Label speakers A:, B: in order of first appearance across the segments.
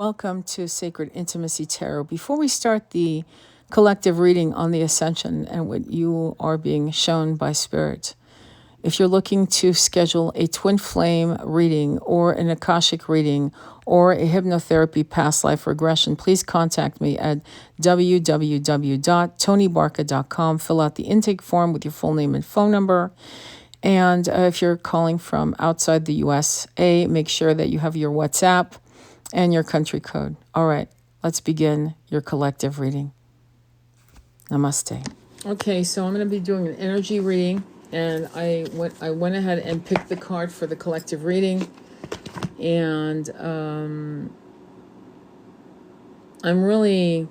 A: Welcome to Sacred Intimacy Tarot. Before we start the collective reading on the Ascension and what you are being shown by Spirit, if you're looking to schedule a twin flame reading or an Akashic reading or a hypnotherapy past life regression, please contact me at www.tonybarca.com. Fill out the intake form with your full name and phone number. And if you're calling from outside the USA, make sure that you have your WhatsApp and your country code. All right, let's begin your collective reading. Namaste. Okay, so I'm going to be doing an energy reading, and I went ahead and picked the card for the collective reading, and I'm really,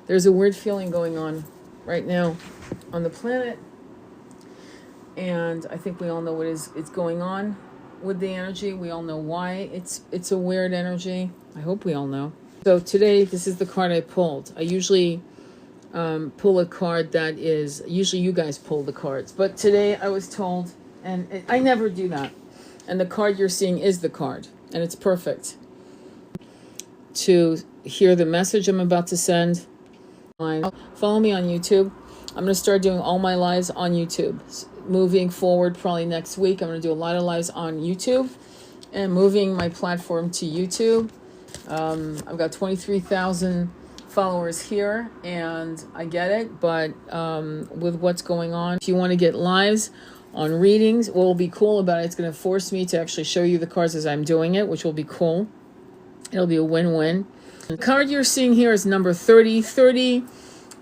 A: there's a weird feeling going on right now on the planet, and I think we all know what is going on with the energy. We all know why it's a weird energy. I hope we all know. So today, this is the card I pulled. I usually pull a card that is, usually you guys pull the cards, but today I was told, and I never do that, and the card you're seeing is the card, and it's perfect to hear the message I'm about to send. Follow me on YouTube. I'm going to start doing all my lives on YouTube. Moving forward, probably next week, I'm going to do a lot of lives on YouTube and moving my platform to YouTube. I've got 23,000 followers here, and I get it, but with what's going on, if you want to get lives on readings, what will be cool about it, it's going to force me to actually show you the cards as I'm doing it, which will be cool. It'll be a win-win. The card you're seeing here is number 30. 30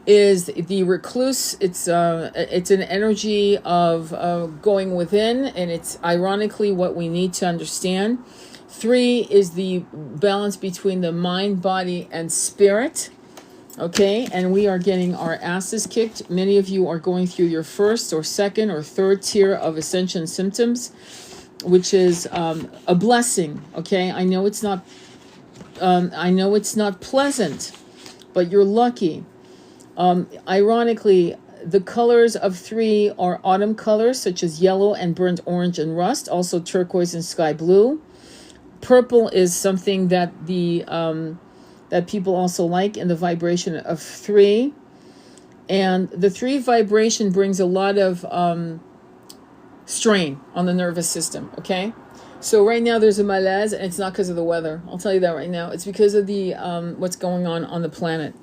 A: is the recluse. It's an energy of going within, and it's ironically what we need to understand. 3 is the balance between the mind, body, and spirit. Okay, and we are getting our asses kicked. Many of you are going through your first or second or third tier of Ascension symptoms, which is a blessing. Okay, I know it's not pleasant, but you're lucky. Ironically, the colors of 3 are autumn colors, such as yellow and burnt orange and rust, also turquoise and sky blue. Purple is something that that people also like in the vibration of 3. And the 3 vibration brings a lot of strain on the nervous system, okay? So right now there's a malaise, and it's not because of the weather. I'll tell you that right now. It's because of the what's going on the planet.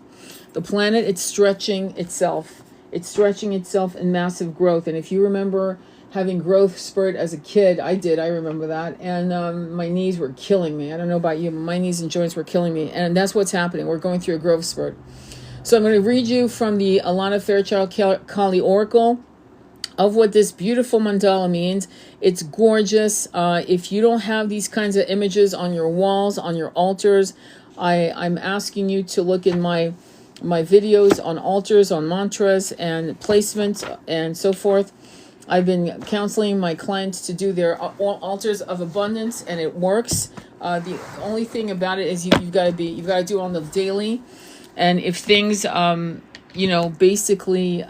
A: The planet, it's stretching itself. It's stretching itself in massive growth. And if you remember having growth spurt as a kid, I did. I remember that. And my knees were killing me. I don't know about you, but my knees and joints were killing me. And that's what's happening. We're going through a growth spurt. So I'm going to read you from the Alana Fairchild Kali Oracle of what this beautiful mandala means. It's gorgeous. If you don't have these kinds of images on your walls, on your altars, I'm asking you to look in my videos on altars, on mantras and placements and so forth. I've been counseling my clients to do their altars of abundance, and it works. The only thing about it is you've got to do it on the daily. And if things, basically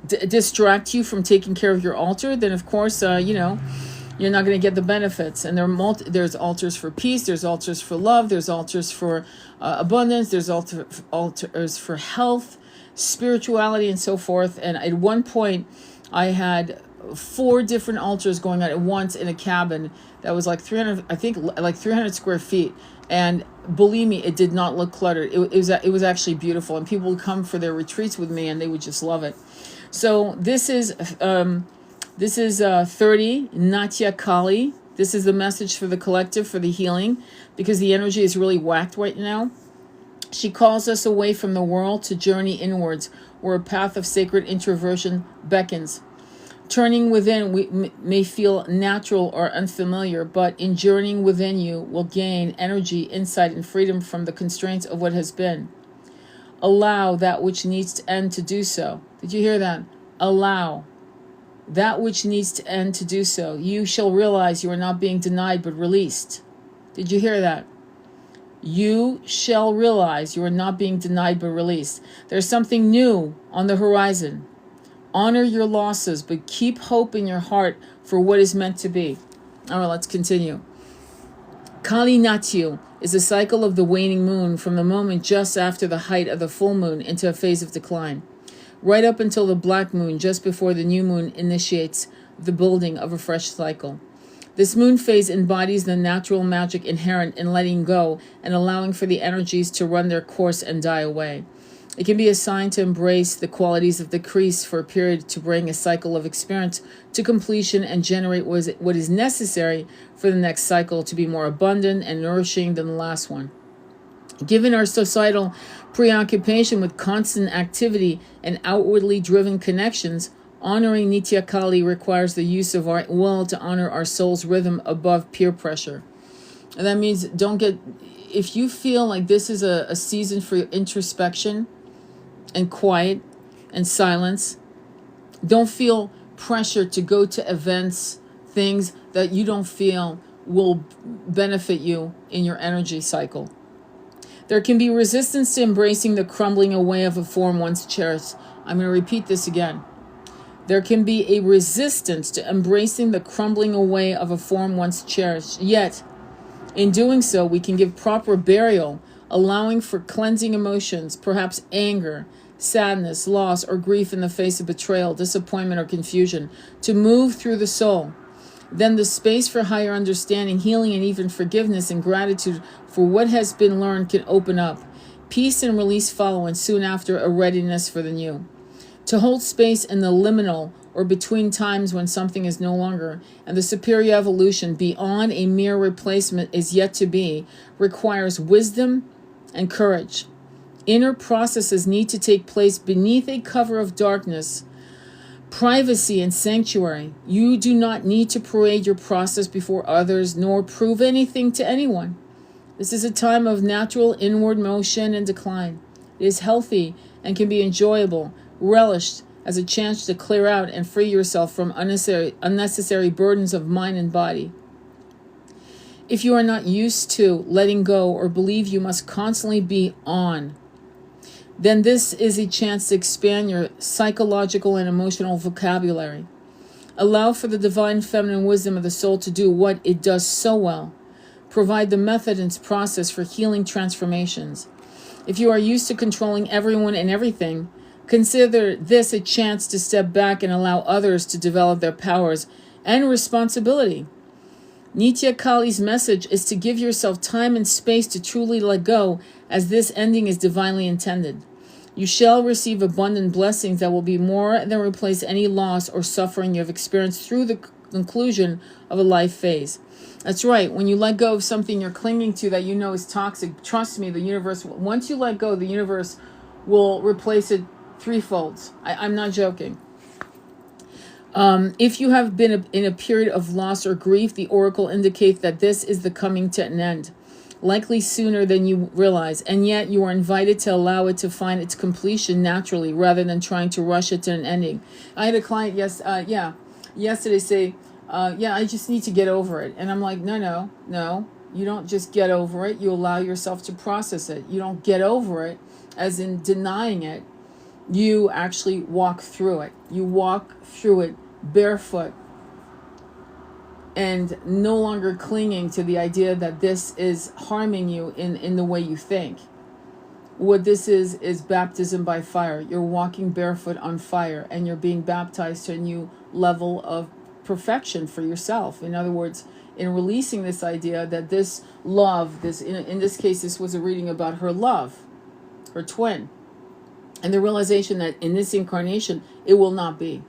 A: distract you from taking care of your altar, then of course, you're not going to get the benefits. And there's altars for peace, there's altars for love, there's altars for abundance, there's altars for health, spirituality, and so forth. And at one point, I had 4 different altars going on at once in a cabin that was like 300 square feet. And believe me, it did not look cluttered. It was actually beautiful, and people would come for their retreats with me, and they would just love it. So this is 30, Natya Kali. This is the message for the collective, for the healing, because the energy is really whacked right now. She calls us away from the world to journey inwards, where a path of sacred introversion beckons. Turning within may feel natural or unfamiliar, but in journeying within you will gain energy, insight, and freedom from the constraints of what has been. Allow that which needs to end to do so. Did you hear that? Allow that which needs to end to do so. You shall realize you are not being denied but released. Did you hear that? You shall realize you are not being denied but released. There's something new on the horizon. Honor your losses, but keep hope in your heart for what is meant to be. All right, let's continue. Kali Natyu is a cycle of the waning moon from the moment just after the height of the full moon into a phase of decline, right up until the black moon just before the new moon initiates the building of a fresh cycle. This moon phase embodies the natural magic inherent in letting go and allowing for the energies to run their course and die away. It can be a sign to embrace the qualities of the crease for a period to bring a cycle of experience to completion and generate what is necessary for the next cycle to be more abundant and nourishing than the last one. Given our societal preoccupation with constant activity and outwardly driven connections, honoring Nitya Kali requires the use of our will to honor our soul's rhythm above peer pressure. And that means if you feel like this is a season for introspection and quiet and silence, don't feel pressure to go to events, things that you don't feel will benefit you in your energy cycle. There can be resistance to embracing the crumbling away of a form once cherished. I'm going to repeat this again. There can be a resistance to embracing the crumbling away of a form once cherished. Yet, in doing so, we can give proper burial, allowing for cleansing emotions, perhaps anger, sadness, loss, or grief in the face of betrayal, disappointment, or confusion, to move through the soul. Then the space for higher understanding, healing, and even forgiveness and gratitude for what has been learned can open up. Peace and release follow, and soon after, a readiness for the new. To hold space in the liminal or between times when something is no longer, and the superior evolution beyond a mere replacement is yet to be, requires wisdom and courage. Inner processes need to take place beneath a cover of darkness, privacy, and sanctuary. You do not need to parade your process before others, nor prove anything to anyone. This is a time of natural inward motion and decline. It is healthy and can be enjoyable, relished as a chance to clear out and free yourself from unnecessary burdens of mind and body. If you are not used to letting go or believe you must constantly be on, then this is a chance to expand your psychological and emotional vocabulary. Allow for the divine feminine wisdom of the soul to do what it does so well. Provide the method and process for healing transformations. If you are used to controlling everyone and everything, consider this a chance to step back and allow others to develop their powers and responsibility. Nitya Kali's message is to give yourself time and space to truly let go, as this ending is divinely intended. You shall receive abundant blessings that will be more than replace any loss or suffering you have experienced through the conclusion of a life phase. That's right. When you let go of something you're clinging to that you know is toxic, trust me, the universe, once you let go, the universe will replace it threefold. I'm not joking. If you have been in a period of loss or grief, the oracle indicates that this is the coming to an end, likely sooner than you realize, and yet you are invited to allow it to find its completion naturally rather than trying to rush it to an ending. I had a client yesterday say, I just need to get over it. And I'm like, no, you don't just get over it. You allow yourself to process it. You don't get over it as in denying it. You actually walk through it. You walk through it barefoot and no longer clinging to the idea that this is harming you in the way you think. What this is baptism by fire. You're walking barefoot on fire and you're being baptized to a new level of perfection for yourself. In other words, in releasing this idea that this love, in this case, this was a reading about her love, her twin, and the realization that in this incarnation, it will not be.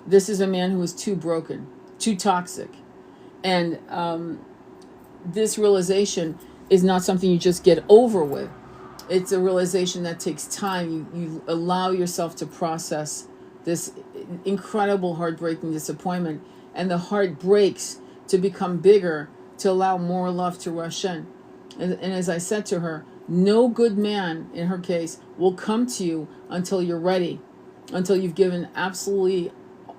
A: This is a man who is too broken, too toxic. And this realization is not something you just get over with. It's a realization that takes time. You allow yourself to process this incredible heartbreaking disappointment. And the heart breaks to become bigger, to allow more love to rush in. And as I said to her, no good man, in her case, will come to you until you're ready, until you've given absolutely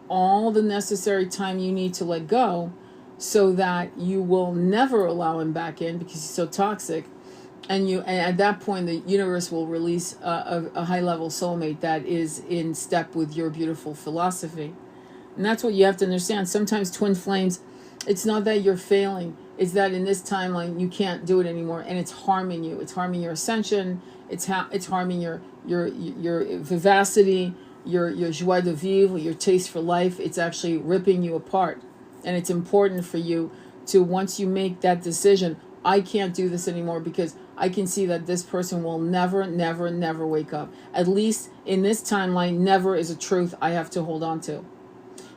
A: all the necessary time you need to let go, so that you will never allow him back in because he's so toxic. And at that point, the universe will release a high-level soulmate that is in step with your beautiful philosophy. And that's what you have to understand. Sometimes twin flames, it's not that you're failing. is that in this timeline you can't do it anymore, and it's harming you. It's harming your ascension. It's harming your vivacity, your joie de vivre, your taste for life. It's actually ripping you apart. And it's important for you to, once you make that decision, I can't do this anymore because I can see that this person will never, never, never wake up. At least in this timeline, never is a truth I have to hold on to.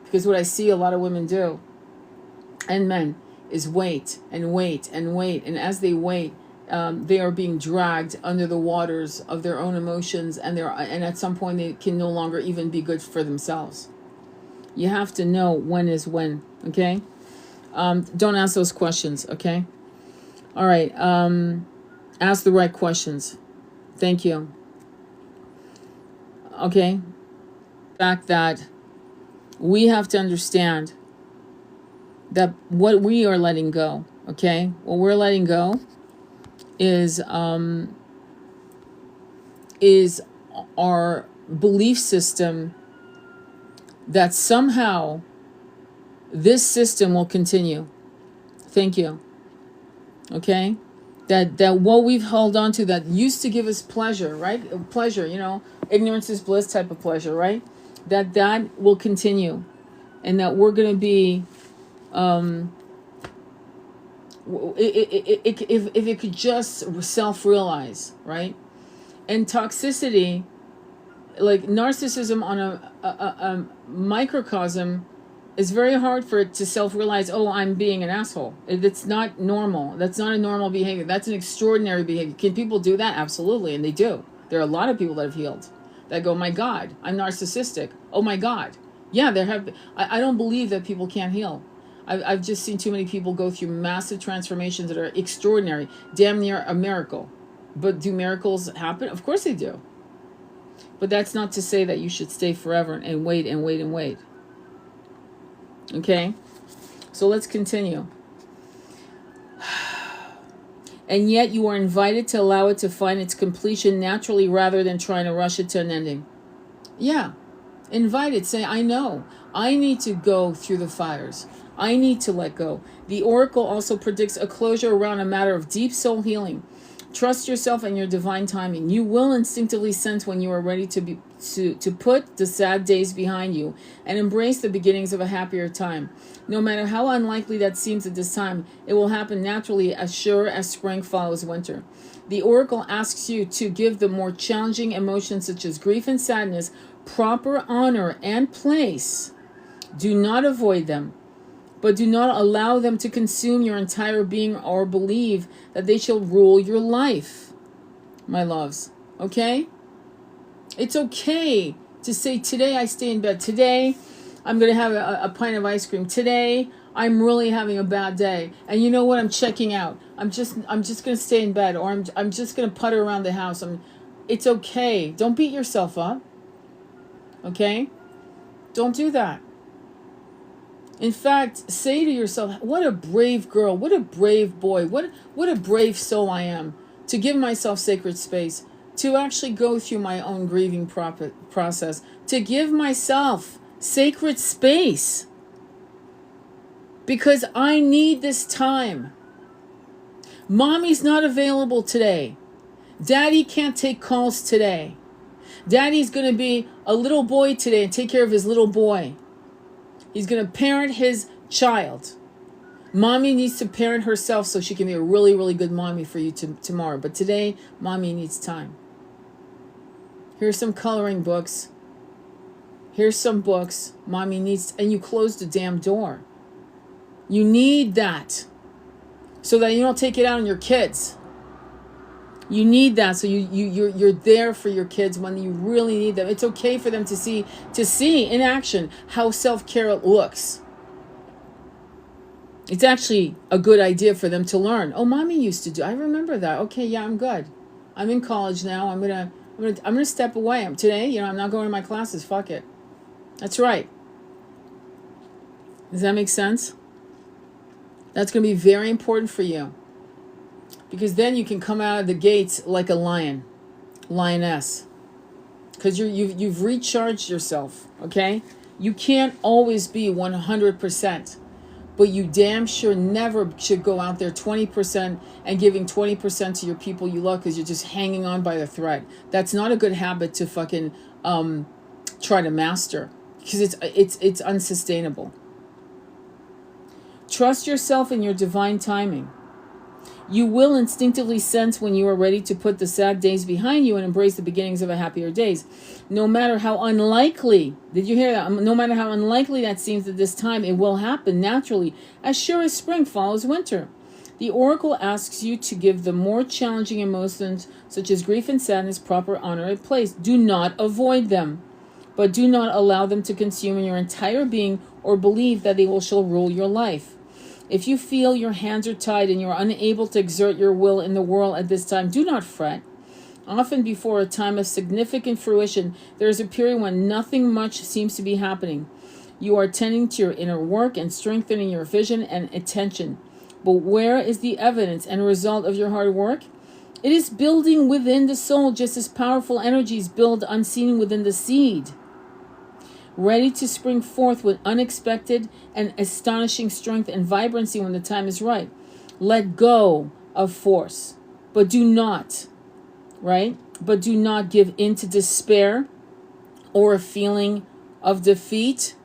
A: Because what I see a lot of women do, and men, is wait and wait and wait. And as they wait, they are being dragged under the waters of their own emotions, and at some point they can no longer even be good for themselves. You have to know when is when, okay? Don't ask those questions, okay? All right, ask the right questions. Thank you. Okay? The fact that we have to understand that what we are letting go, okay? What we're letting go is our belief system that somehow this system will continue. Thank you. Okay? That what we've held on to that used to give us pleasure, right? Pleasure, ignorance is bliss type of pleasure, right? That will continue. And that we're going to be, if it could just self-realize, right? And toxicity, like narcissism on a microcosm, is very hard for it to self-realize, oh, I'm being an asshole. It's not normal. That's not a normal behavior. That's an extraordinary behavior. Can people do that? Absolutely, and they do. There are a lot of people that have healed that go, my God, I'm narcissistic. Oh my God. Yeah, there have. I don't believe that people can't heal. I've just seen too many people go through massive transformations that are extraordinary, damn near a miracle. But do miracles happen? Of course they do. But that's not to say that you should stay forever and wait and wait and wait. Okay? So let's continue. And yet you are invited to allow it to find its completion naturally rather than trying to rush it to an ending. Yeah. Invited. Say, I know. I need to go through the fires. I need to let go. The oracle also predicts a closure around a matter of deep soul healing. Trust yourself and your divine timing. You will instinctively sense when you are ready to put the sad days behind you and embrace the beginnings of a happier time. No matter how unlikely that seems at this time, it will happen naturally, as sure as spring follows winter. The oracle asks you to give the more challenging emotions such as grief and sadness proper honor and place. Do not avoid them, but do not allow them to consume your entire being or believe that they shall rule your life, my loves. Okay? It's okay to say, today I stay in bed. Today I'm going to have a pint of ice cream. Today I'm really having a bad day. And you know what? I'm checking out. I'm just going to stay in bed, or I'm just going to putter around the house. It's okay. Don't beat yourself up. Okay? Don't do that. In fact, say to yourself, what a brave girl, what a brave boy, what a brave soul I am to give myself sacred space, to actually go through my own grieving process, to give myself sacred space. Because I need this time. Mommy's not available today. Daddy can't take calls today. Daddy's going to be a little boy today and take care of his little boy. He's going to parent his child. Mommy needs to parent herself so she can be a really, really good mommy for you tomorrow. But today, mommy needs time. Here's some coloring books. Here's some books. Mommy needs, and you close the damn door. You need that so that you don't take it out on your kids. You need that so you're there for your kids when you really need them. It's okay for them to see in action how self-care looks. It's actually a good idea for them to learn. Oh, mommy used to do. I remember that. Okay, yeah, I'm good. I'm in college now. I'm gonna step away. Today, I'm not going to my classes. Fuck it. That's right. Does that make sense? That's going to be very important for you. Because then you can come out of the gates like a lion, lioness. Because you've recharged yourself, okay? You can't always be 100%. but you damn sure never should go out there 20% and giving 20% to your people you love because you're just hanging on by the thread. That's not a good habit to fucking try to master, because it's unsustainable. Trust yourself in your divine timing. You will instinctively sense when you are ready to put the sad days behind you and embrace the beginnings of a happier days. No matter how unlikely, did you hear that? No matter how unlikely that seems at this time, it will happen naturally, as sure as spring follows winter. The oracle asks you to give the more challenging emotions, such as grief and sadness, proper honor and place. Do not avoid them, but do not allow them to consume your entire being or believe that they shall rule your life. If you feel your hands are tied and you are unable to exert your will in the world at this time, do not fret. Often before a time of significant fruition, there is a period when nothing much seems to be happening. You are tending to your inner work and strengthening your vision and attention. But where is the evidence and result of your hard work? It is building within the soul, just as powerful energies build unseen within the seed, ready to spring forth with unexpected and astonishing strength and vibrancy when the time is right. Let go of force, but do not, right? But do not give in to despair or a feeling of defeat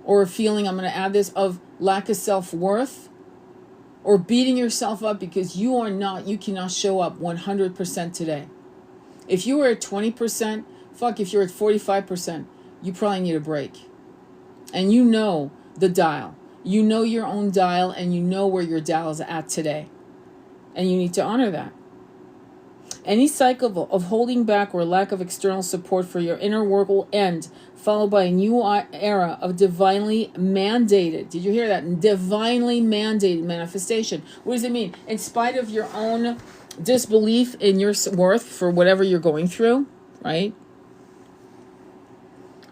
A: or a feeling, I'm going to add this, of lack of self-worth, or beating yourself up because you cannot show up 100% today. If you were at 20%, if you're at 45%, you probably need a break. And you know the dial. You know your own dial, and you know where your dial is at today. And you need to honor that. Any cycle of holding back or lack of external support for your inner work will end, followed by a new era of divinely mandated. Did you hear that? Divinely mandated manifestation. What does it mean? In spite of your own disbelief in your worth for whatever you're going through, right?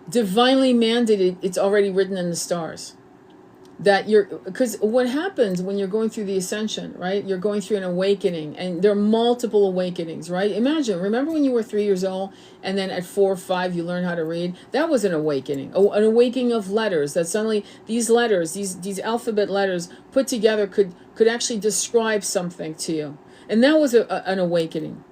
A: Divinely mandated, it's already written in the stars. Because what happens when you're going through the ascension, right? You're going through an awakening, and there are multiple awakenings, right? Remember when you were 3 years old, and then at 4 or 5 you learned how to read? That was an awakening, an awakening of letters, that suddenly these letters, these alphabet letters put together could actually describe something to you. And that was an awakening.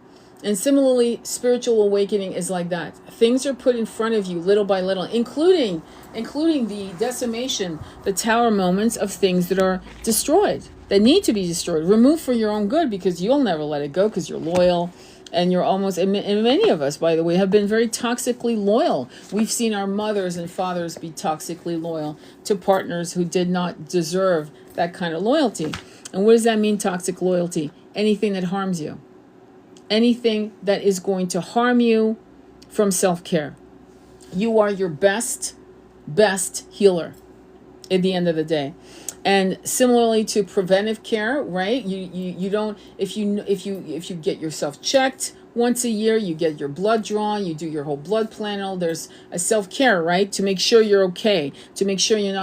A: And similarly, spiritual awakening is like that. Things are put in front of you little by little, including the decimation, the tower moments of things that are destroyed, that need to be destroyed, removed for your own good, because you'll never let it go, because you're loyal, and you're almost, and many of us, by the way, have been very toxically loyal. We've seen our mothers and fathers be toxically loyal to partners who did not deserve that kind of loyalty. And what does that mean, toxic loyalty? Anything that harms you. Anything that is going to harm you from self-care. You are your best healer at the end of the day. And similarly to preventive care, right? You don't, if you get yourself checked once a year, you get your blood drawn, you do your whole blood panel. There's a self-care, right? To make sure you're okay, to make sure you're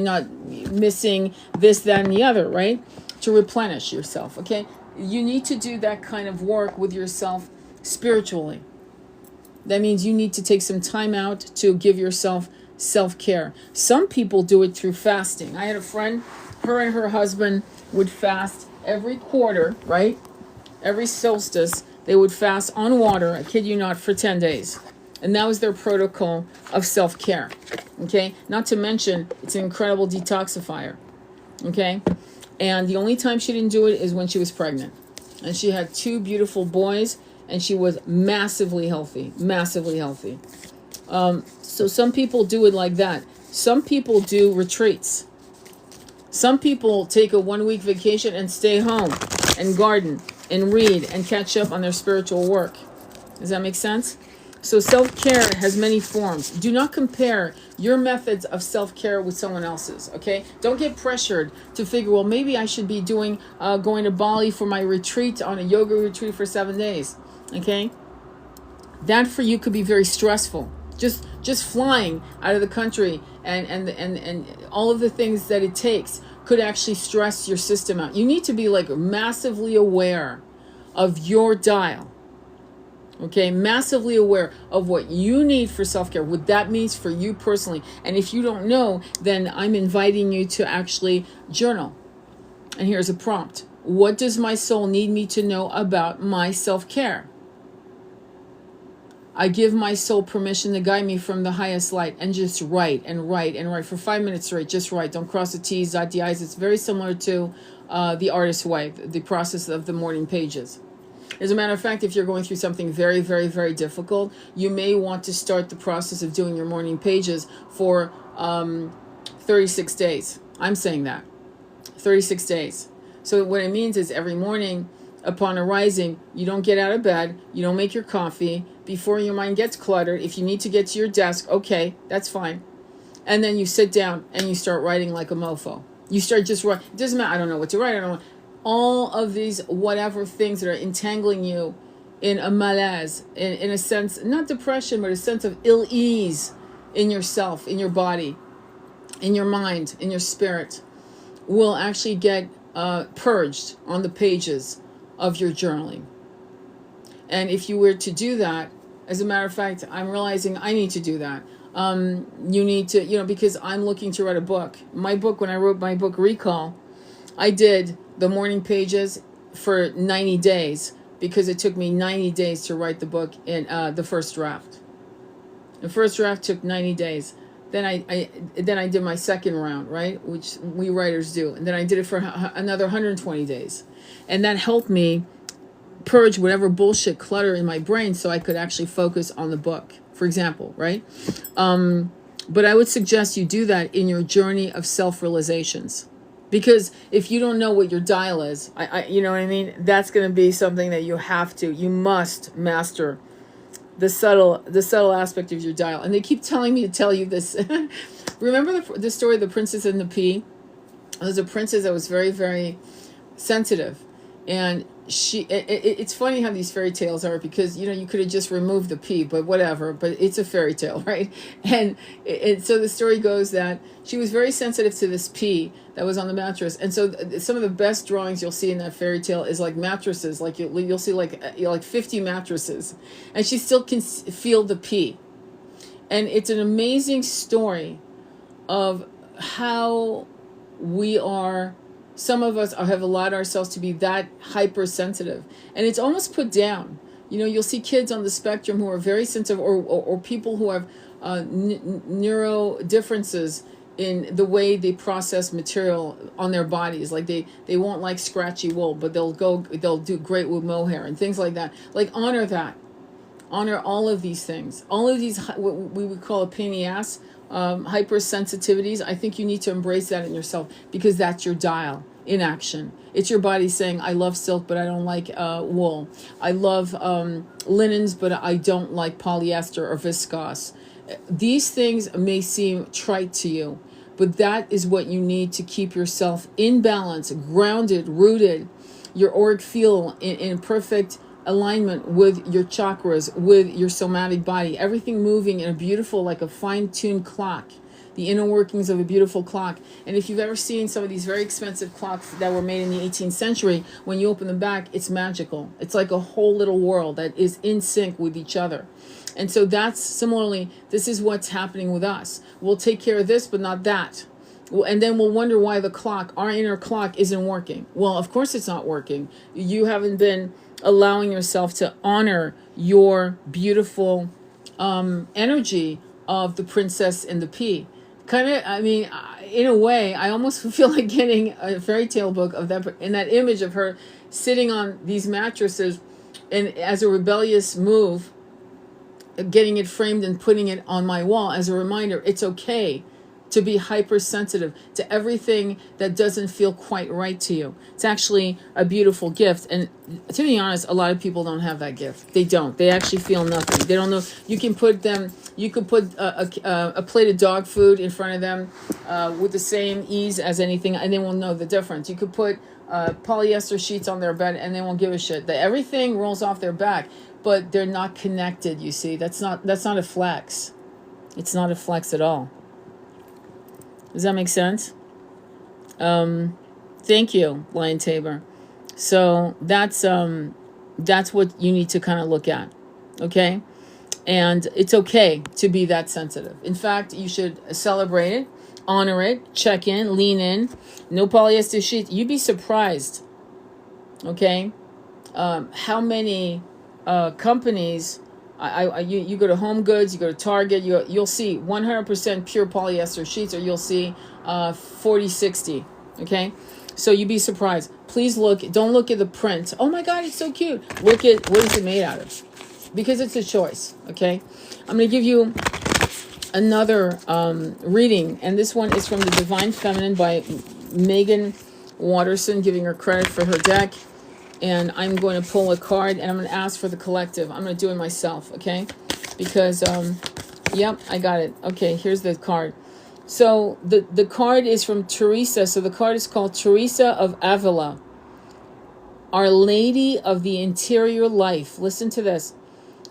A: not missing this, that, and the other, right? To replenish yourself, okay? You need to do that kind of work with yourself spiritually. That means you need to take some time out to give yourself self-care. Some people do it through fasting. I had a friend, her and her husband would fast every quarter, right? Every solstice, they would fast on water, I kid you not, for 10 days. And that was their protocol of self-care, okay? Not to mention, it's an incredible detoxifier, okay? And the only time she didn't do it is when she was pregnant. And she had 2 beautiful boys, and she was massively healthy. So some people do it like that. Some people do retreats. Some people take a 1-week vacation and stay home and garden and read and catch up on their spiritual work. Does that make sense? So self-care has many forms. Do not compare your methods of self-care with someone else's, okay? Don't get pressured to figure, well, maybe I should be going to Bali for my retreat, on a yoga retreat for 7 days, okay? That for you could be very stressful. Just flying out of the country and all of the things that it takes could actually stress your system out. You need to be like massively aware of your dial. Okay, massively aware of what you need for self-care, what that means for you personally. And if you don't know, then I'm inviting you to actually journal. And here's a prompt. What does my soul need me to know about my self-care? I give my soul permission to guide me from the highest light, and just write and write and write for 5 minutes straight. Just write. Don't cross the T's, dot the I's. It's very similar to the artist's way, the process of the morning pages. As a matter of fact, if you're going through something very, very, very difficult, you may want to start the process of doing your morning pages for 36 days. I'm saying that. 36 days. So what it means is every morning upon arising, you don't get out of bed, you don't make your coffee, before your mind gets cluttered. If you need to get to your desk, okay, that's fine. And then you sit down and you start writing like a mofo. You start just writing. It doesn't matter. I don't know what to write. I don't know. All of these whatever things that are entangling you in a malaise, in a sense, not depression, but a sense of ill ease in yourself, in your body, in your mind, in your spirit, will actually get purged on the pages of your journaling. And if you were to do that, as a matter of fact, I'm realizing I need to do that. You need to, because I'm looking to write a book. My book, when I wrote my book, Recall, I did the morning pages for 90 days because it took me 90 days to write the book in the first draft. The first draft took 90 days. Then I did my second round, right, which we writers do. And then I did it for another 120 days. And that helped me purge whatever bullshit clutter in my brain so I could actually focus on the book, for example, right? But I would suggest you do that in your journey of self-realizations. Because if you don't know what your dial is, you know what I mean? That's going to be something that you must master the subtle aspect of your dial. And they keep telling me to tell you this. Remember the story of the princess and the pea? There was a princess that was very, very sensitive. And it's funny how these fairy tales are, because you could have just removed the pea, but whatever, but it's a fairy tale, right? And so the story goes that she was very sensitive to this pea that was on the mattress. And so some of the best drawings you'll see in that fairy tale is like mattresses, like you'll see like 50 mattresses, and she still can feel the pea. And it's an amazing story of how we are. Some of us have allowed ourselves to be that hypersensitive, and it's almost put down. You'll see kids on the spectrum who are very sensitive, or people who have neuro differences in the way they process material on their bodies. Like they won't like scratchy wool, but they'll do great with mohair and things like that. Like honor that, honor all of these things, all of these what we would call a pain in the ass. Hypersensitivities. I think you need to embrace that in yourself, because that's your dial in action. It's your body saying, I love silk, but I don't like wool. I love linens, but I don't like polyester or viscose. These things may seem trite to you, but that is what you need to keep yourself in balance, grounded, rooted, your auric field in perfect alignment with your chakras, with your somatic body, everything moving in a beautiful, like a fine-tuned clock, the inner workings of a beautiful clock. And if you've ever seen some of these very expensive clocks that were made in the 18th century, when you open them back, it's magical. It's like a whole little world that is in sync with each other. And so that's similarly, this is what's happening with us. We'll take care of this, but not that. And then we'll wonder why the clock, our inner clock, isn't working. Well, of course it's not working. You haven't been allowing yourself to honor your beautiful energy of the princess and the pea. In a way, I almost feel like getting a fairy tale book of that, in that image of her sitting on these mattresses, and as a rebellious move, getting it framed and putting it on my wall as a reminder, it's okay to be hypersensitive to everything that doesn't feel quite right to you. It's actually a beautiful gift. And to be honest, a lot of people don't have that gift. They don't. They actually feel nothing. They don't know. You could put a plate of dog food in front of them with the same ease as anything, and they won't know the difference. You could put polyester sheets on their bed, and they won't give a shit. Everything rolls off their back, but they're not connected, you see. That's not a flex. It's not a flex at all. Does that make sense? Thank you, Lion Tabor. So that's what you need to kind of look at. Okay? And it's okay to be that sensitive. In fact, you should celebrate it, honor it, check in, lean in. No polyester sheets. You'd be surprised, okay, how many companies. You go to Home Goods, you go to Target, you'll see 100% pure polyester sheets, or you'll see 40-60. Okay, so you'd be surprised. Please look. Don't look at the print. Oh my God, it's so cute. Look at what is it made out of, because it's a choice. Okay, I'm going to give you another reading, and this one is from the Divine Feminine by Megan Watterson, giving her credit for her deck. And I'm going to pull a card, and I'm going to ask for the collective. I'm going to do it myself, okay? Because, yep, I got it. Okay, here's the card. So the card is from Teresa. So the card is called Teresa of Avila, Our Lady of the Interior Life. Listen to this.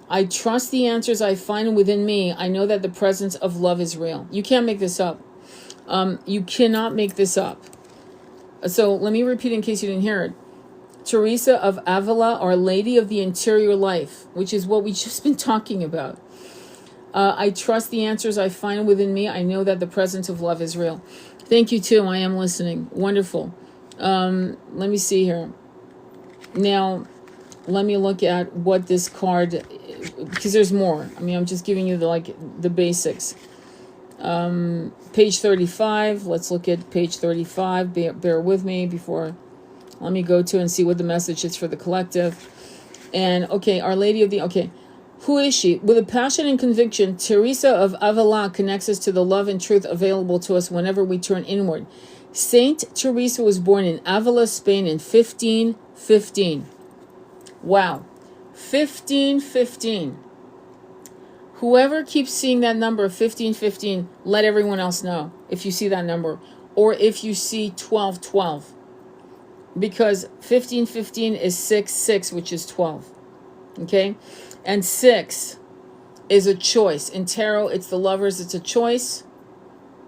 A: I trust the answers I find within me. I know that the presence of love is real. You can't make this up. You cannot make this up. So let me repeat in case you didn't hear it. Teresa of Avila, Our Lady of the Interior Life, which is what we've just been talking about. I trust the answers I find within me. I know that the presence of love is real. Thank you, too. I am listening. Wonderful. Let me see here. Now, let me look at what this card, because there's more. I mean, I'm just giving you the basics. Page 35. Let's look at page 35. Bear with me before... Let me go to and see what the message is for the collective. And, okay, Our Lady of the... Okay, who is she? With a passion and conviction, Teresa of Avila connects us to the love and truth available to us whenever we turn inward. Saint Teresa was born in Avila, Spain in 1515. Wow. 1515. Whoever keeps seeing that number, 1515, let everyone else know if you see that number. Or if you see 1212. Because 1515 is 6, which is 12. Okay? And 6 is a choice. In tarot, it's the Lovers. It's a choice.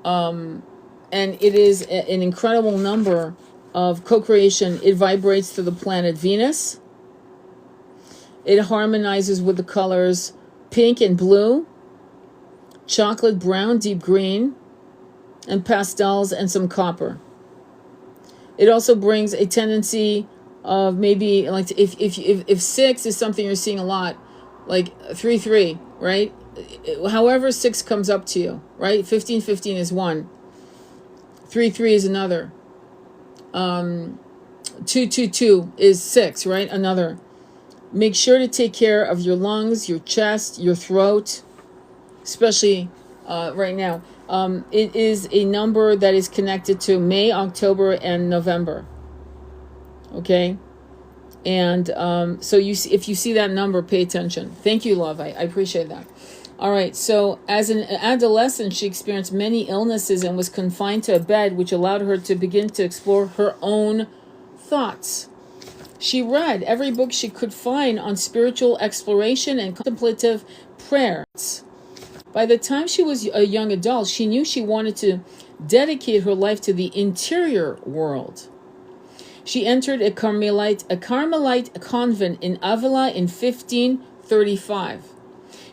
A: And it is an incredible number of co-creation. It vibrates to the planet Venus. It harmonizes with the colors pink and blue, chocolate brown, deep green, and pastels, and some copper. It also brings a tendency of maybe like if 6 is something you're seeing a lot, like 3, right? However 6 comes up to you, right? 1515 is one. 3 is another. 2 is 6, right? Another. Make sure to take care of your lungs, your chest, your throat, especially right now. It is a number that is connected to May, October, and November. Okay? And so if you see that number, pay attention. Thank you, love. I appreciate that. All right. So as an adolescent, she experienced many illnesses and was confined to a bed, which allowed her to begin to explore her own thoughts. She read every book she could find on spiritual exploration and contemplative prayers. By the time she was a young adult, she knew she wanted to dedicate her life to the interior world. She entered a Carmelite convent in Avila in 1535.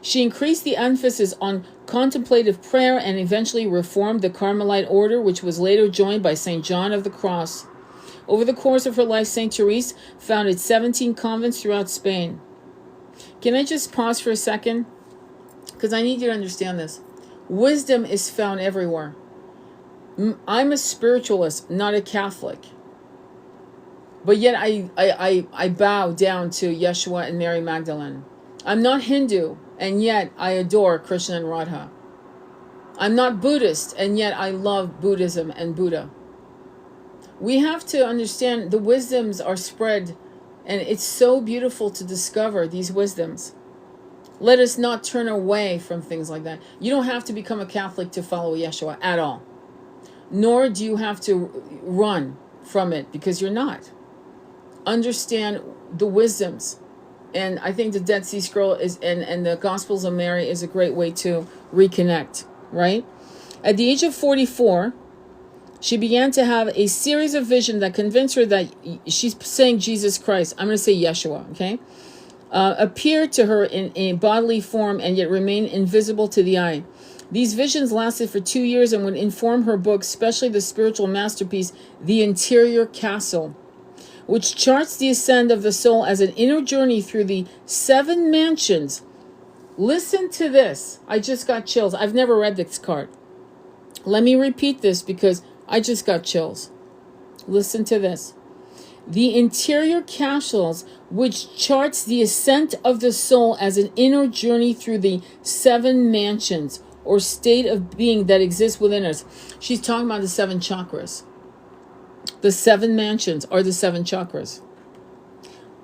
A: She increased the emphasis on contemplative prayer and eventually reformed the Carmelite order, which was later joined by St. John of the Cross. Over the course of her life, St. Therese founded 17 convents throughout Spain. Can I just pause for a second? Because I need you to understand this. Wisdom is found everywhere. I'm a spiritualist, not a Catholic. But yet I bow down to Yeshua and Mary Magdalene. I'm not Hindu, and yet I adore Krishna and Radha. I'm not Buddhist, and yet I love Buddhism and Buddha. We have to understand the wisdoms are spread, and it's so beautiful to discover these wisdoms. Let us not turn away from things like that. You don't have to become a Catholic to follow Yeshua at all. Nor do you have to run from it, because you're not. Understand the wisdoms. And I think the Dead Sea Scroll is and the Gospels of Mary is a great way to reconnect, right? At the age of 44, she began to have a series of visions that convinced her that she's saying Jesus Christ. I'm going to say Yeshua, okay? appear to her in a bodily form and yet remain invisible to the eye. These visions lasted for 2 years and would inform her book, especially the spiritual masterpiece, The Interior Castle, which charts the ascent of the soul as an inner journey through the 7 mansions. Listen to this. I just got chills. I've never read this card. Let me repeat this because I just got chills. Listen to this. The interior castles, which charts the ascent of the soul as an inner journey through the 7 mansions or state of being that exists within us. She's talking about the 7 chakras. The 7 mansions are the 7 chakras.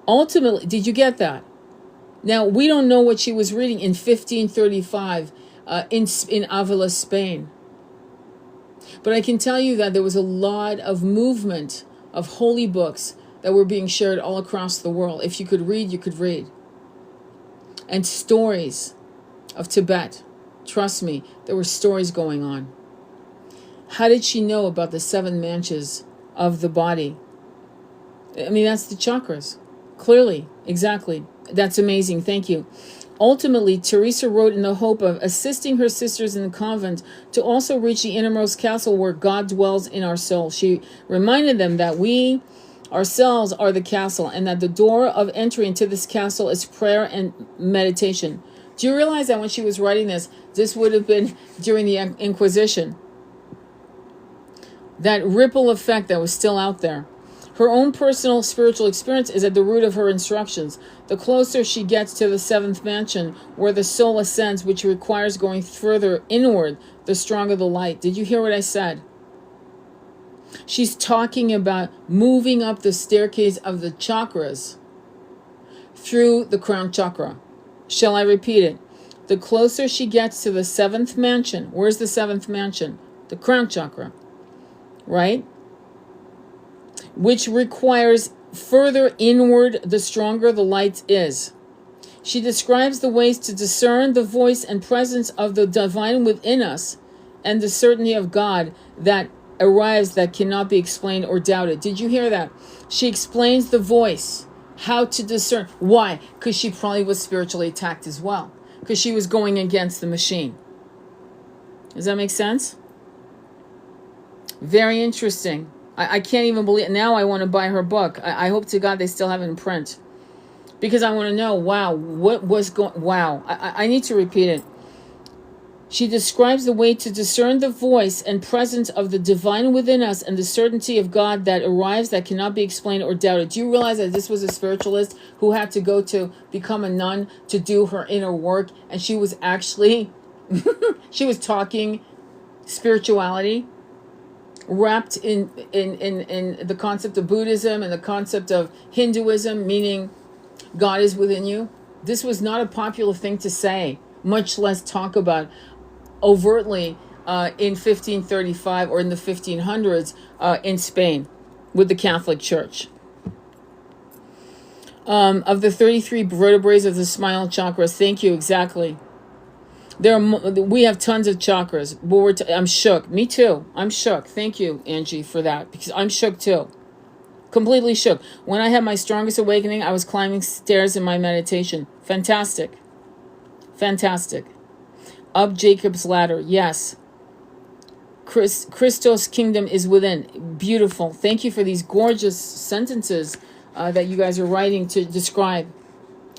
A: Ultimately, did you get that? Now, we don't know what she was reading in 1535 in Avila, Spain. But I can tell you that there was a lot of movement of holy books that were being shared all across the world. If you could read, you could read. And stories of Tibet. Trust me, there were stories going on. How did she know about the 7 mansions of the body? I mean, that's the chakras. Clearly, exactly. That's amazing. Thank you. Ultimately, Teresa wrote in the hope of assisting her sisters in the convent to also reach the innermost castle where God dwells in our soul. She reminded them that we ourselves are the castle and that the door of entry into this castle is prayer and meditation. Do you realize that when she was writing this would have been during the Inquisition? That ripple effect that was still out there. Her own personal spiritual experience is at the root of her instructions. The closer she gets to the 7th mansion, where the soul ascends, which requires going further inward, the stronger the light. Did you hear what I said? She's talking about moving up the staircase of the chakras through the crown chakra. Shall I repeat it? The closer she gets to the 7th mansion, where's the 7th mansion? The crown chakra, right? Which requires further inward, the stronger the light is. She describes the ways to discern the voice and presence of the divine within us and the certainty of God that arrives that cannot be explained or doubted. Did you hear that? She explains the voice, how to discern. Why? Because she probably was spiritually attacked as well. Because she was going against the machine. Does that make sense? Very interesting. I can't even believe it. Now I want to buy her book. I hope to God they still have it in print. Because I want to know, wow, what was going... Wow, I need to repeat it. She describes the way to discern the voice and presence of the divine within us and the certainty of God that arrives that cannot be explained or doubted. Do you realize that this was a spiritualist who had to go to become a nun to do her inner work? And she was actually... she was talking spirituality wrapped in the concept of Buddhism and the concept of Hinduism, meaning God is within you. This was not a popular thing to say, much less talk about overtly in 1535 or in the 1500s in Spain with the Catholic Church. Of the 33 vertebrae of the spinal chakras, thank you, exactly. We have tons of chakras. But I'm shook. Me too. I'm shook. Thank you, Angie, for that. Because I'm shook too. Completely shook. When I had my strongest awakening, I was climbing stairs in my meditation. Fantastic. Fantastic. Up Jacob's ladder. Yes. Christos' kingdom is within. Beautiful. Thank you for these gorgeous sentences that you guys are writing to describe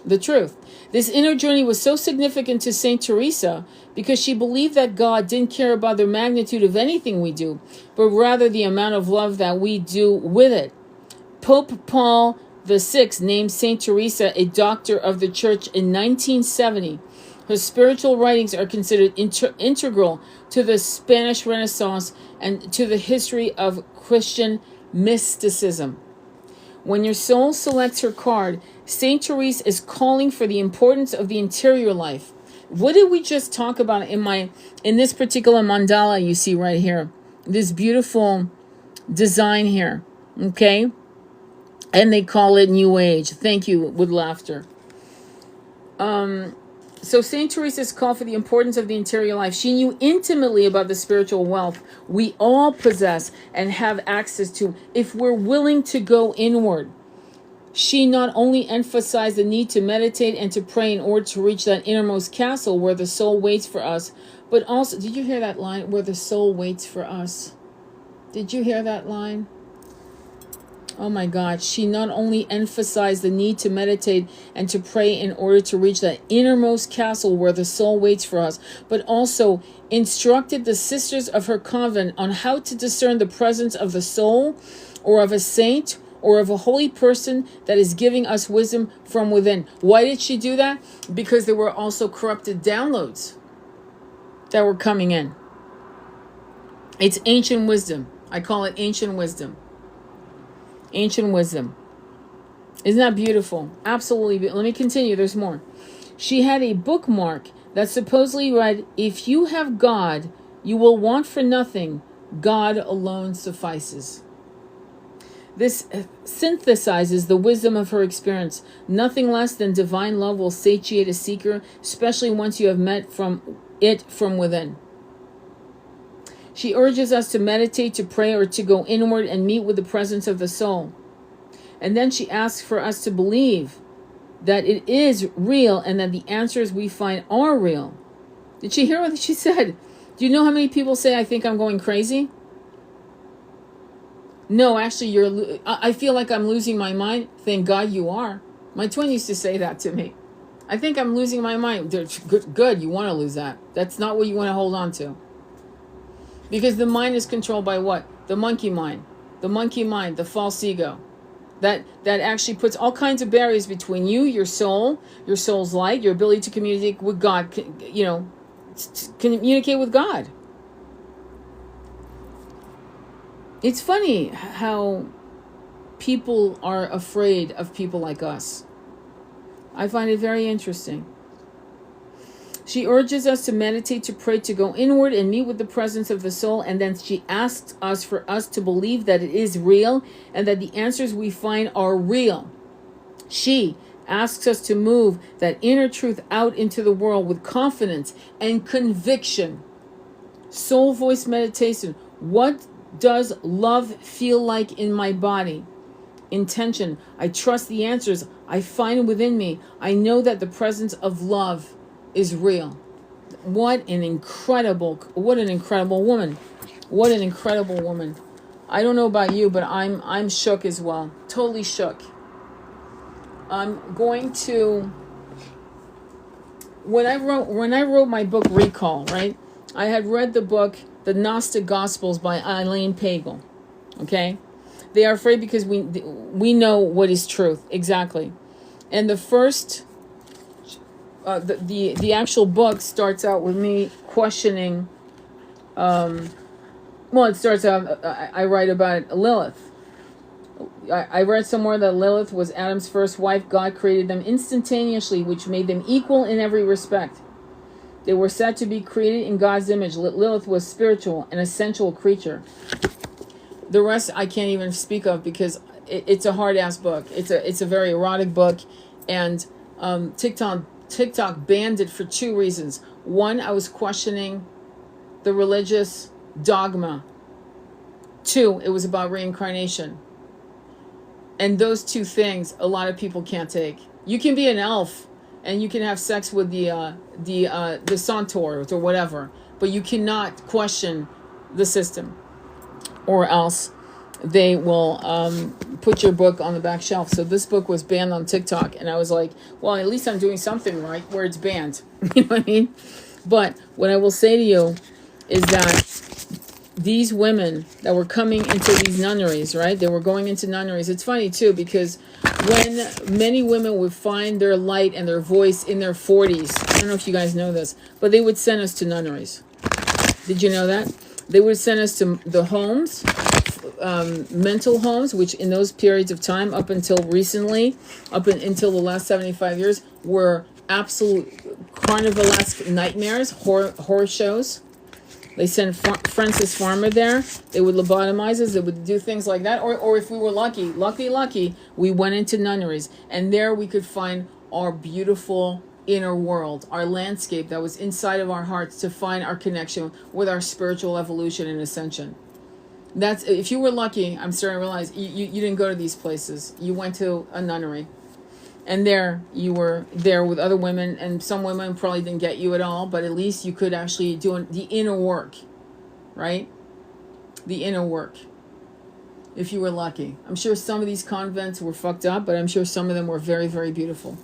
A: the truth. This inner journey was so significant to Saint Teresa because she believed that God didn't care about the magnitude of anything we do, but rather the amount of love that we do with it. Pope Paul VI named Saint Teresa a doctor of the church in 1970. Her spiritual writings are considered integral to the Spanish Renaissance and to the history of Christian mysticism. When your soul selects her card, Saint Teresa is calling for the importance of the interior life. What did we just talk about in this particular mandala you see right here? This beautiful design here, okay? And they call it New Age. Thank you, with laughter. So Saint Teresa's call for the importance of the interior life. She knew intimately about the spiritual wealth we all possess and have access to if we're willing to go inward. She not only emphasized the need to meditate and to pray in order to reach that innermost castle where the soul waits for us, but also, did you hear that line? Where the soul waits for us. Did you hear that line? Oh my God. She not only emphasized the need to meditate and to pray in order to reach that innermost castle where the soul waits for us, but also instructed the sisters of her convent on how to discern the presence of the soul or of a saint or of a holy person that is giving us wisdom from within. Why did she do that? Because there were also corrupted downloads that were coming in. It's ancient wisdom. I call it ancient wisdom. Ancient wisdom. Isn't that beautiful? Absolutely. Let me continue. There's more. She had a bookmark that supposedly read, "If you have God, you will want for nothing. God alone suffices." This synthesizes the wisdom of her experience. Nothing less than divine love will satiate a seeker, especially once you have met from within. She urges us to meditate, to pray, or to go inward and meet with the presence of the soul. And then she asks for us to believe that it is real and that the answers we find are real. Did she hear what she said? Do you know how many people say, "I think I'm going crazy"? No, actually, I feel like I'm losing my mind. Thank God you are. My twin used to say that to me. I think I'm losing my mind. Good, you want to lose that. That's not what you want to hold on to. Because the mind is controlled by what? The monkey mind. The monkey mind, the false ego. That actually puts all kinds of barriers between you, your soul's light, your ability to communicate with God, communicate with God. It's funny how people are afraid of people like us. I find it very interesting. She urges us to meditate, to pray, to go inward and meet with the presence of the soul. And then she asks us for us to believe that it is real and that the answers we find are real. She asks us to move that inner truth out into the world with confidence and conviction. Soul voice meditation. What does love feel like in my body? Intention. I trust the answers I find within me. I know that the presence of love is real. What an incredible woman. What an incredible woman. I don't know about you, but I'm shook as well. Totally shook. I'm going to, when I wrote my book Recall, right? I had read the book The Gnostic Gospels by Elaine Pagel. Okay? They are afraid because we know what is truth. Exactly. And the first the actual book starts out with me questioning it starts out, I write about Lilith. I read somewhere that Lilith was Adam's first wife. God created them instantaneously, which made them equal in every respect. They were said to be created in God's image. Lilith was spiritual, an essential creature. The rest I can't even speak of because it's a hard-ass book. It's a very erotic book, and TikTok banned it for two reasons. One, I was questioning the religious dogma. Two, it was about reincarnation. And those two things a lot of people can't take. You can be an elf and you can have sex with the centaurs or whatever, but you cannot question the system, or else they will put your book on the back shelf. So this book was banned on TikTok, and I was like, well, at least I'm doing something right where it's banned. You know what I mean? But what I will say to you is that these women that were coming into these nunneries, right? They were going into nunneries. It's funny too, because when many women would find their light and their voice in their 40s, I don't know if you guys know this, but they would send us to nunneries. Did you know that? They would send us to the homes, mental homes, which in those periods of time, up until recently, until the last 75 years, were absolute carnivalesque nightmares, horror shows. They sent Francis Farmer there. They would lobotomize us. They would do things like that. Or if we were lucky, we went into nunneries. And there we could find our beautiful inner world, our landscape that was inside of our hearts, to find our connection with our spiritual evolution and ascension. That's, if you were lucky, I'm starting to realize you didn't go to these places. You went to a nunnery. And there, you were there with other women, and some women probably didn't get you at all, but at least you could actually do the inner work, right? The inner work, if you were lucky. I'm sure some of these convents were fucked up, but I'm sure some of them were very, very beautiful.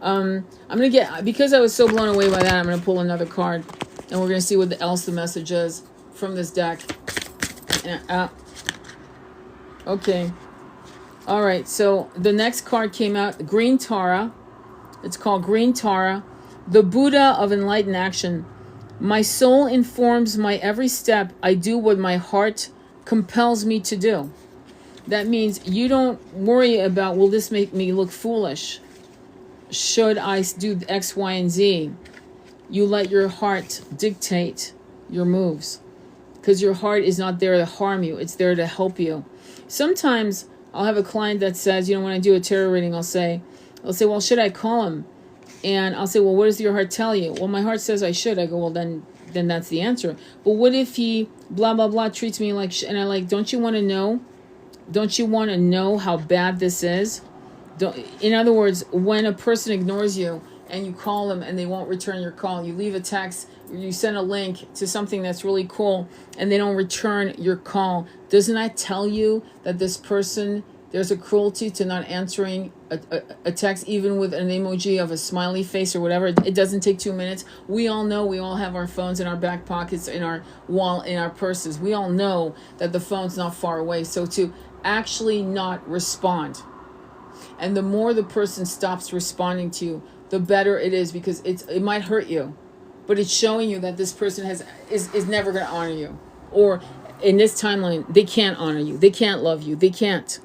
A: I'm going to get, because I was so blown away by that, I'm going to pull another card, and we're going to see what else the message is from this deck. Okay. All right, so the next card came out, Green Tara. It's called Green Tara, the Buddha of enlightened action. My soul informs my every step. I do what my heart compels me to do. That means you don't worry about, will this make me look foolish? Should I do X, Y, and Z? You let your heart dictate your moves, because your heart is not there to harm you. It's there to help you. Sometimes I'll have a client that says, when I do a tarot reading, I'll say, well, should I call him? And I'll say, well, what does your heart tell you? Well, my heart says I should. I go, well, then that's the answer. But what if he blah, blah, blah treats me like and I like, don't you want to know? Don't you want to know how bad this is? In other words, when a person ignores you and you call them and they won't return your call, you leave a text, you send a link to something that's really cool and they don't return your call, doesn't that tell you that this person, there's a cruelty to not answering a text, even with an emoji of a smiley face or whatever? It doesn't take 2 minutes. We all know, we all have our phones in our back pockets, in our wallet, in our purses. We all know that the phone's not far away. So to actually not respond, and the more the person stops responding to you, the better it is, because it might hurt you, but it's showing you that this person is never going to honor you, or in this timeline they can't honor you, they can't love you, they can't.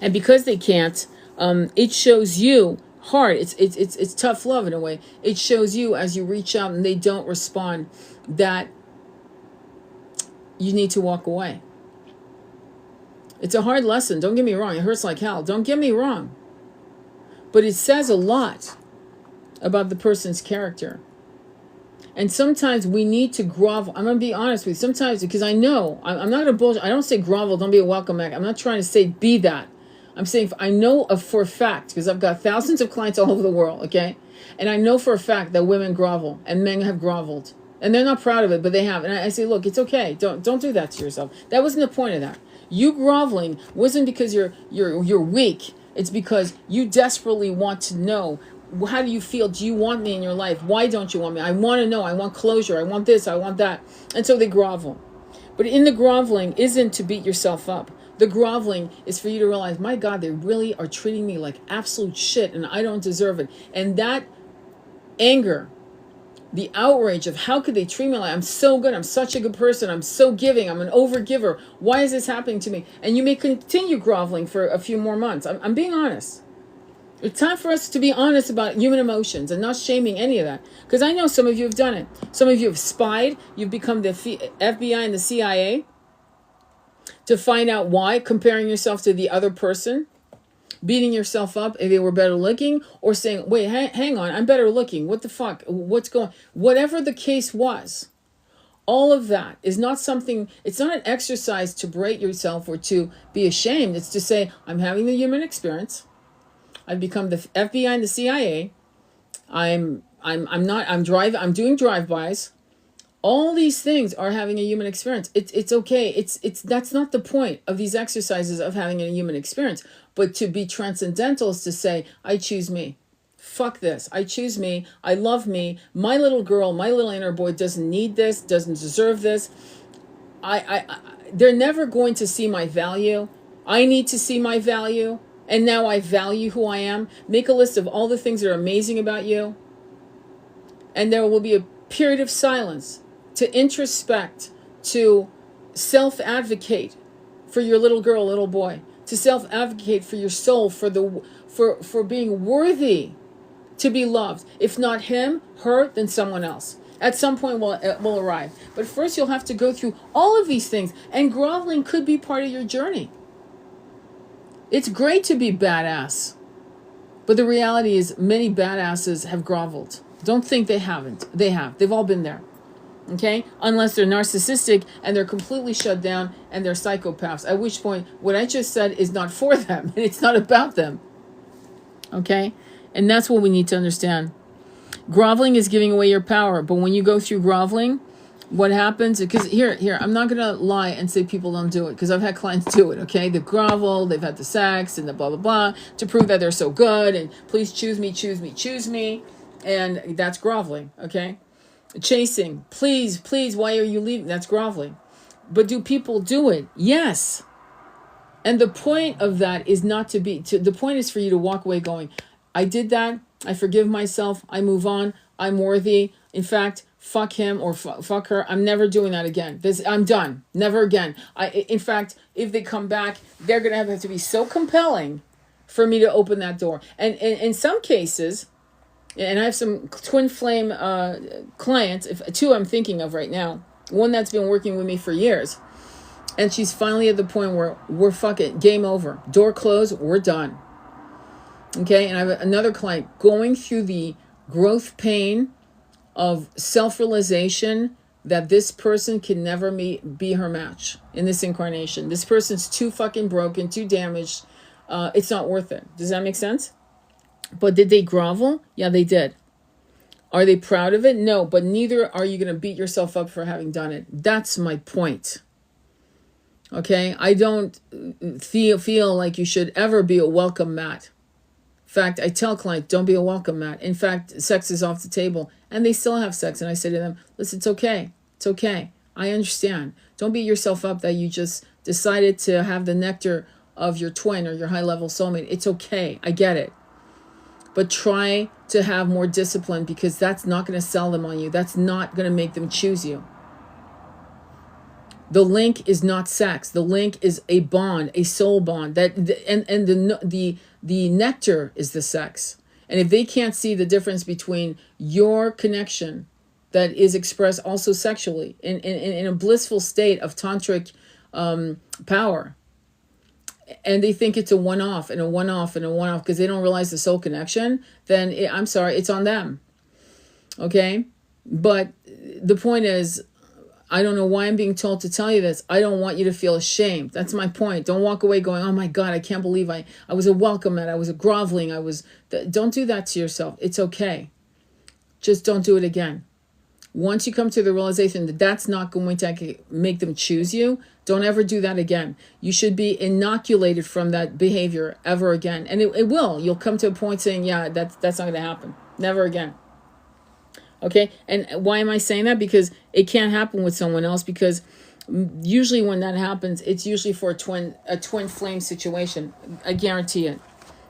A: And because they can't, it shows you hard. It's tough love in a way. It shows you, as you reach out and they don't respond, that you need to walk away. It's a hard lesson. Don't get me wrong. It hurts like hell. Don't get me wrong. But it says a lot about the person's character. And sometimes we need to grovel. I'm going to be honest with you. Sometimes, because I know, I'm not going to bullshit. I don't say grovel, don't be a welcome mat. I'm not trying to say be that. I'm saying I know for a fact, because I've got thousands of clients all over the world, okay? And I know for a fact that women grovel and men have groveled. And they're not proud of it, but they have. And I say, look, it's okay. Don't do that to yourself. That wasn't the point of that. You groveling wasn't because you're weak. It's because you desperately want to know, how do you feel? Do you want me in your life? Why don't you want me? I want to know. I want closure. I want this. I want that. And so they grovel. But in the groveling isn't to beat yourself up. The groveling is for you to realize, my God, they really are treating me like absolute shit and I don't deserve it. And that anger, the outrage of how could they treat me like I'm so good, I'm such a good person, I'm so giving, I'm an overgiver, why is this happening to me? And you may continue groveling for a few more months. I'm being honest. It's time for us to be honest about human emotions and not shaming any of that. Because I know some of you have done it. Some of you have spied. You've become the FBI and the CIA to find out why, comparing yourself to the other person, beating yourself up if they were better looking, or saying, wait, hang on, I'm better looking. What the fuck? What's going on? Whatever the case was, all of that is not something, it's not an exercise to berate yourself or to be ashamed. It's to say, I'm having the human experience. I've become the FBI and the CIA. I'm doing drive-bys. All these things are having a human experience. It's okay. It's that's not the point of these exercises of having a human experience. But to be transcendental is to say, I choose me. Fuck this. I choose me. I love me. My little girl, my little inner boy doesn't need this, doesn't deserve this. They're never going to see my value. I need to see my value. And now I value who I am. Make a list of all the things that are amazing about you. And there will be a period of silence to introspect, to self-advocate for your little girl, little boy, to self-advocate for your soul, for being worthy to be loved. If not him, her, then someone else. At some point will arrive. But first you'll have to go through all of these things. And groveling could be part of your journey. It's great to be badass. But the reality is many badasses have groveled. Don't think they haven't. They have. They've all been there. Okay, unless they're narcissistic and they're completely shut down and they're psychopaths, at which point what I just said is not for them and it's not about them. Okay, and that's what we need to understand. Groveling is giving away your power, but when you go through groveling, what happens, because here, I'm not going to lie and say people don't do it, because I've had clients do it, okay? They grovel, they've had the sex and the blah, blah, blah, to prove that they're so good, and please choose me, choose me, choose me, and that's groveling, okay? Chasing, please, why are you leaving? That's groveling. But do people do it? Yes. And the point of that is not to be, the point is for you to walk away going, I did that, I forgive myself, I move on, I'm worthy. In fact, fuck him or fuck her. I'm never doing that again. I'm done. Never again. In fact, if they come back, they're going to have to be so compelling for me to open that door. And in some cases, and I have some twin flame clients, two I'm thinking of right now. One that's been working with me for years. And she's finally at the point where we're fucking game over. Door closed, we're done. Okay, and I have another client going through the growth pain of self-realization that this person can never be her match in this incarnation. This person's too fucking broken, too damaged. It's not worth it. Does that make sense? But did they grovel? Yeah, they did. Are they proud of it? No, but neither are you going to beat yourself up for having done it. That's my point. Okay, I don't feel like you should ever be a welcome mat. In fact, I tell clients, don't be a welcome mat. In fact, sex is off the table. And they still have sex. And I say to them, listen, it's okay. It's okay. I understand. Don't beat yourself up that you just decided to have the nectar of your twin or your high-level soulmate. It's okay. I get it. But try to have more discipline, because that's not going to sell them on you. That's not going to make them choose you. The link is not sex. The link is a bond, a soul bond. And the nectar is the sex. And if they can't see the difference between your connection that is expressed also sexually in a blissful state of tantric power, and they think it's a one-off and a one-off and a one-off because they don't realize the soul connection, then I'm sorry, it's on them. Okay? But the point is, I don't know why I'm being told to tell you this. I don't want you to feel ashamed. That's my point. Don't walk away going, oh my God, I can't believe I was a welcome mat. I was a groveling. Don't do that to yourself. It's okay. Just don't do it again. Once you come to the realization that that's not going to make them choose you, don't ever do that again. You should be inoculated from that behavior ever again. And it will. You'll come to a point saying, yeah, that's not going to happen. Never again. Okay, and why am I saying that? Because it can't happen with someone else, because usually when that happens, it's usually for a twin flame situation. I guarantee it.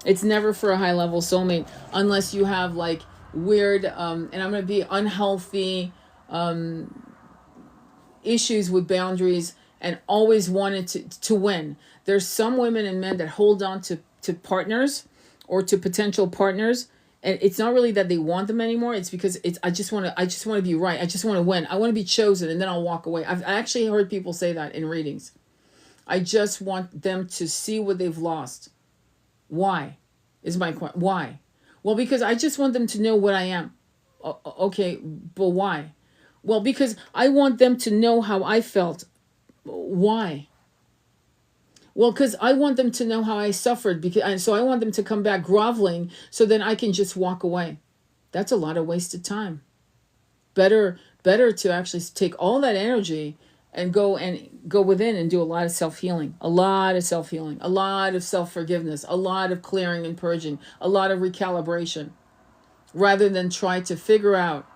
A: It's never for a high-level soulmate, unless you have like weird, and I'm going to be unhealthy issues with boundaries and always wanted to win. There's some women and men that hold on to partners or to potential partners. And it's not really that they want them anymore. It's because I just want to be right. I just want to win. I want to be chosen, and then I'll walk away. I actually heard people say that in readings. I just want them to see what they've lost. Why? Is my question. Why? Well, because I just want them to know what I am. Okay, but why? Well, because I want them to know how I felt. Why? Well, because I want them to know how I suffered, so I want them to come back groveling so then I can just walk away. That's a lot of wasted time. Better to actually take all that energy and go within and do a lot of self-healing, a lot of self-forgiveness, a lot of clearing and purging, a lot of recalibration, rather than try to figure out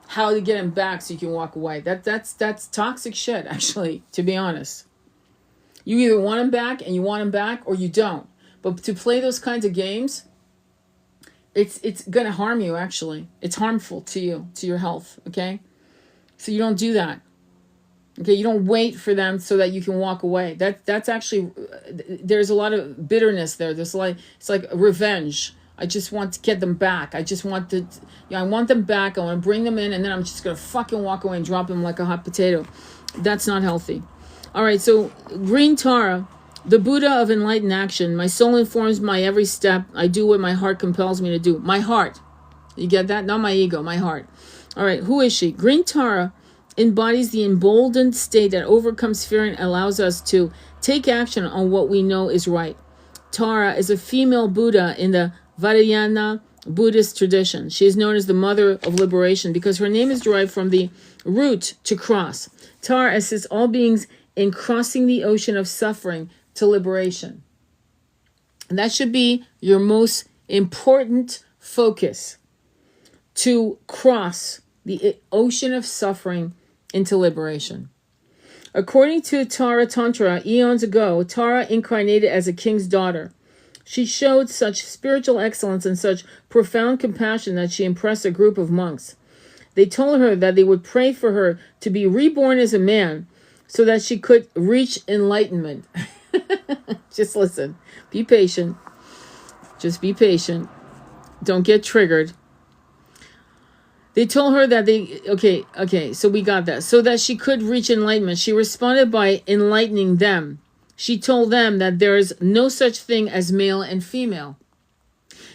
A: how to get them back so you can walk away. That's toxic shit, actually, to be honest. You either want them back and you want them back, or you don't. But to play those kinds of games, it's going to harm you, actually. It's harmful to you, to your health, okay? So you don't do that. Okay, you don't wait for them so that you can walk away. That's actually, there's a lot of bitterness there. It's like revenge. I just want to get them back. I want them back. I want to bring them in, and then I'm just going to fucking walk away and drop them like a hot potato. That's not healthy. All right, so Green Tara, the Buddha of enlightened action. My soul informs my every step. I do what my heart compels me to do. My heart. You get that? Not my ego, my heart. All right, who is she? Green Tara embodies the emboldened state that overcomes fear and allows us to take action on what we know is right. Tara is a female Buddha in the Vajrayana Buddhist tradition. She is known as the mother of liberation because her name is derived from the root to cross. Tara assists all beings in crossing the ocean of suffering to liberation. And that should be your most important focus, to cross the ocean of suffering into liberation. According to Tara Tantra, eons ago, Tara incarnated as a king's daughter. She showed such spiritual excellence and such profound compassion that she impressed a group of monks. They told her that they would pray for her to be reborn as a man so that she could reach enlightenment. Just listen. Be patient. Just be patient. Don't get triggered. They told her that so we got that. So that she could reach enlightenment. She responded by enlightening them. She told them that there is no such thing as male and female.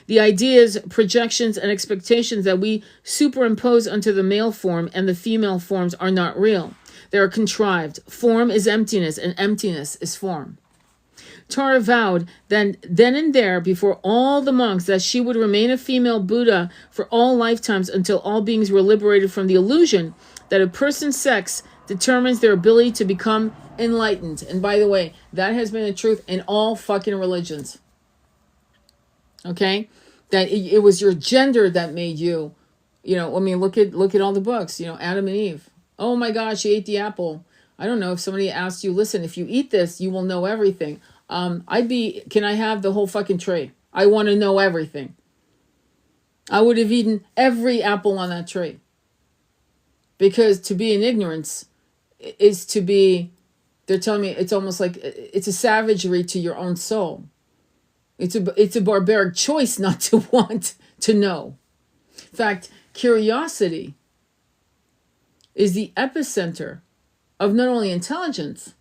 A: The ideas, projections, and expectations that we superimpose onto the male form and the female forms are not real. They are contrived. Form is emptiness, and emptiness is form. Tara vowed then and there before all the monks that she would remain a female Buddha for all lifetimes until all beings were liberated from the illusion that a person's sex determines their ability to become enlightened. And by the way, that has been the truth in all fucking religions. Okay? That it was your gender that made you, look at all the books, Adam and Eve. Oh my gosh, she ate the apple. I don't know if somebody asked you, listen, if you eat this, you will know everything. Can I have the whole fucking tray? I want to know everything. I would have eaten every apple on that tray. Because to be in ignorance is to be, they're telling me it's almost like it's a savagery to your own soul. It's a barbaric choice not to want to know. In fact, curiosity is the epicenter of not only intelligence,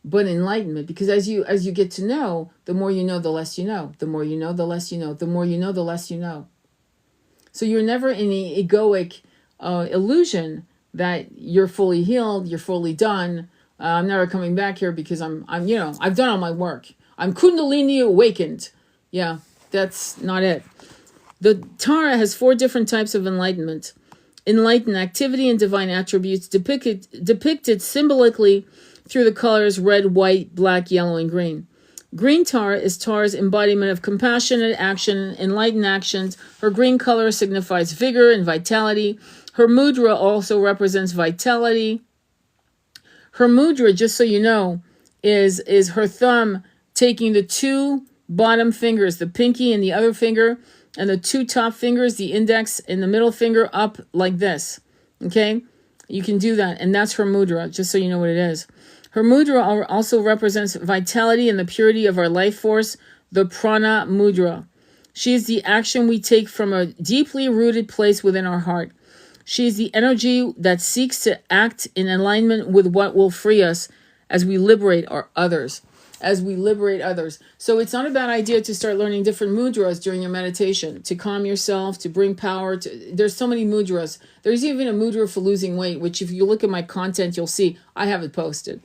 A: but enlightenment. Because as you get to know, the more you know, the less you know. The more you know, the less you know. The more you know, the less you know. So you're never in the egoic illusion that you're fully healed, you're fully done. I'm never coming back here because I've done all my work. I'm Kundalini awakened. Yeah, that's not it. The Tara has 4 different types of enlightenment. Enlightened activity and divine attributes depicted symbolically through the colors red, white, black, yellow, and green. Green Tara is Tara's embodiment of compassionate action, enlightened actions. Her green color signifies vigor and vitality. Her mudra also represents vitality. Her mudra, just so you know, is her thumb taking the 2 bottom fingers, the pinky and the other finger, and the 2 top fingers, the index and the middle finger, up like this. Okay? You can do that. And that's her mudra, just so you know what it is. Her mudra also represents vitality and the purity of our life force, the prana mudra. She is the action we take from a deeply rooted place within our heart. She is the energy that seeks to act in alignment with what will free us as we liberate others. So it's not a bad idea to start learning different mudras during your meditation, to calm yourself, to bring power. There's so many mudras. There's even a mudra for losing weight, which if you look at my content, you'll see I have it posted.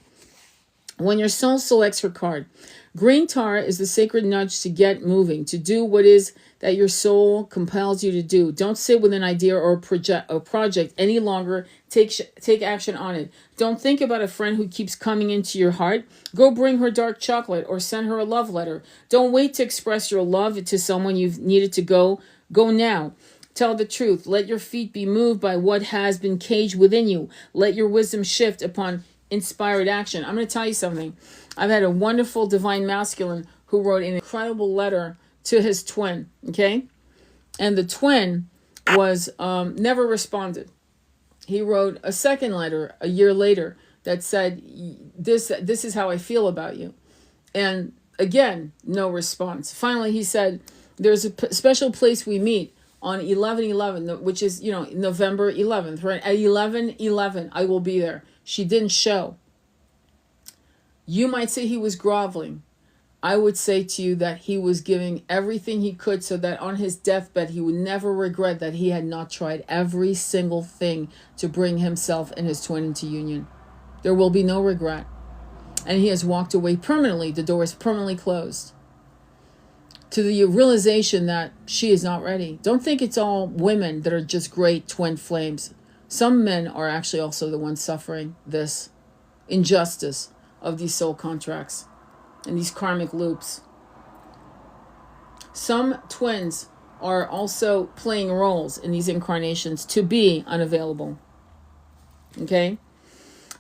A: When your soul selects her card, green Tara is the sacred nudge to get moving, to do what is that your soul compels you to do. Don't sit with an idea or a project any longer. Take action on it. Don't think about a friend who keeps coming into your heart. Go bring her dark chocolate or send her a love letter. Don't wait to express your love to someone you've needed to go. Go now. Tell the truth. Let your feet be moved by what has been caged within you. Let your wisdom shift upon inspired action. I'm going to tell you something. I've had a wonderful divine masculine who wrote an incredible letter to his twin, okay? And the twin was never responded. He wrote a second letter a year later that said, this is how I feel about you. And again, no response. Finally, he said, there's a special place we meet on 11/11, which is, November 11th, right? At 11/11, I will be there. She didn't show. You might say he was groveling. I would say to you that he was giving everything he could so that on his deathbed he would never regret that he had not tried every single thing to bring himself and his twin into union. There will be no regret. And he has walked away permanently. The door is permanently closed. To the realization that she is not ready. Don't think it's all women that are just great twin flames. Some men are actually also the ones suffering this injustice of these soul contracts and these karmic loops. Some twins are also playing roles in these incarnations to be unavailable. Okay?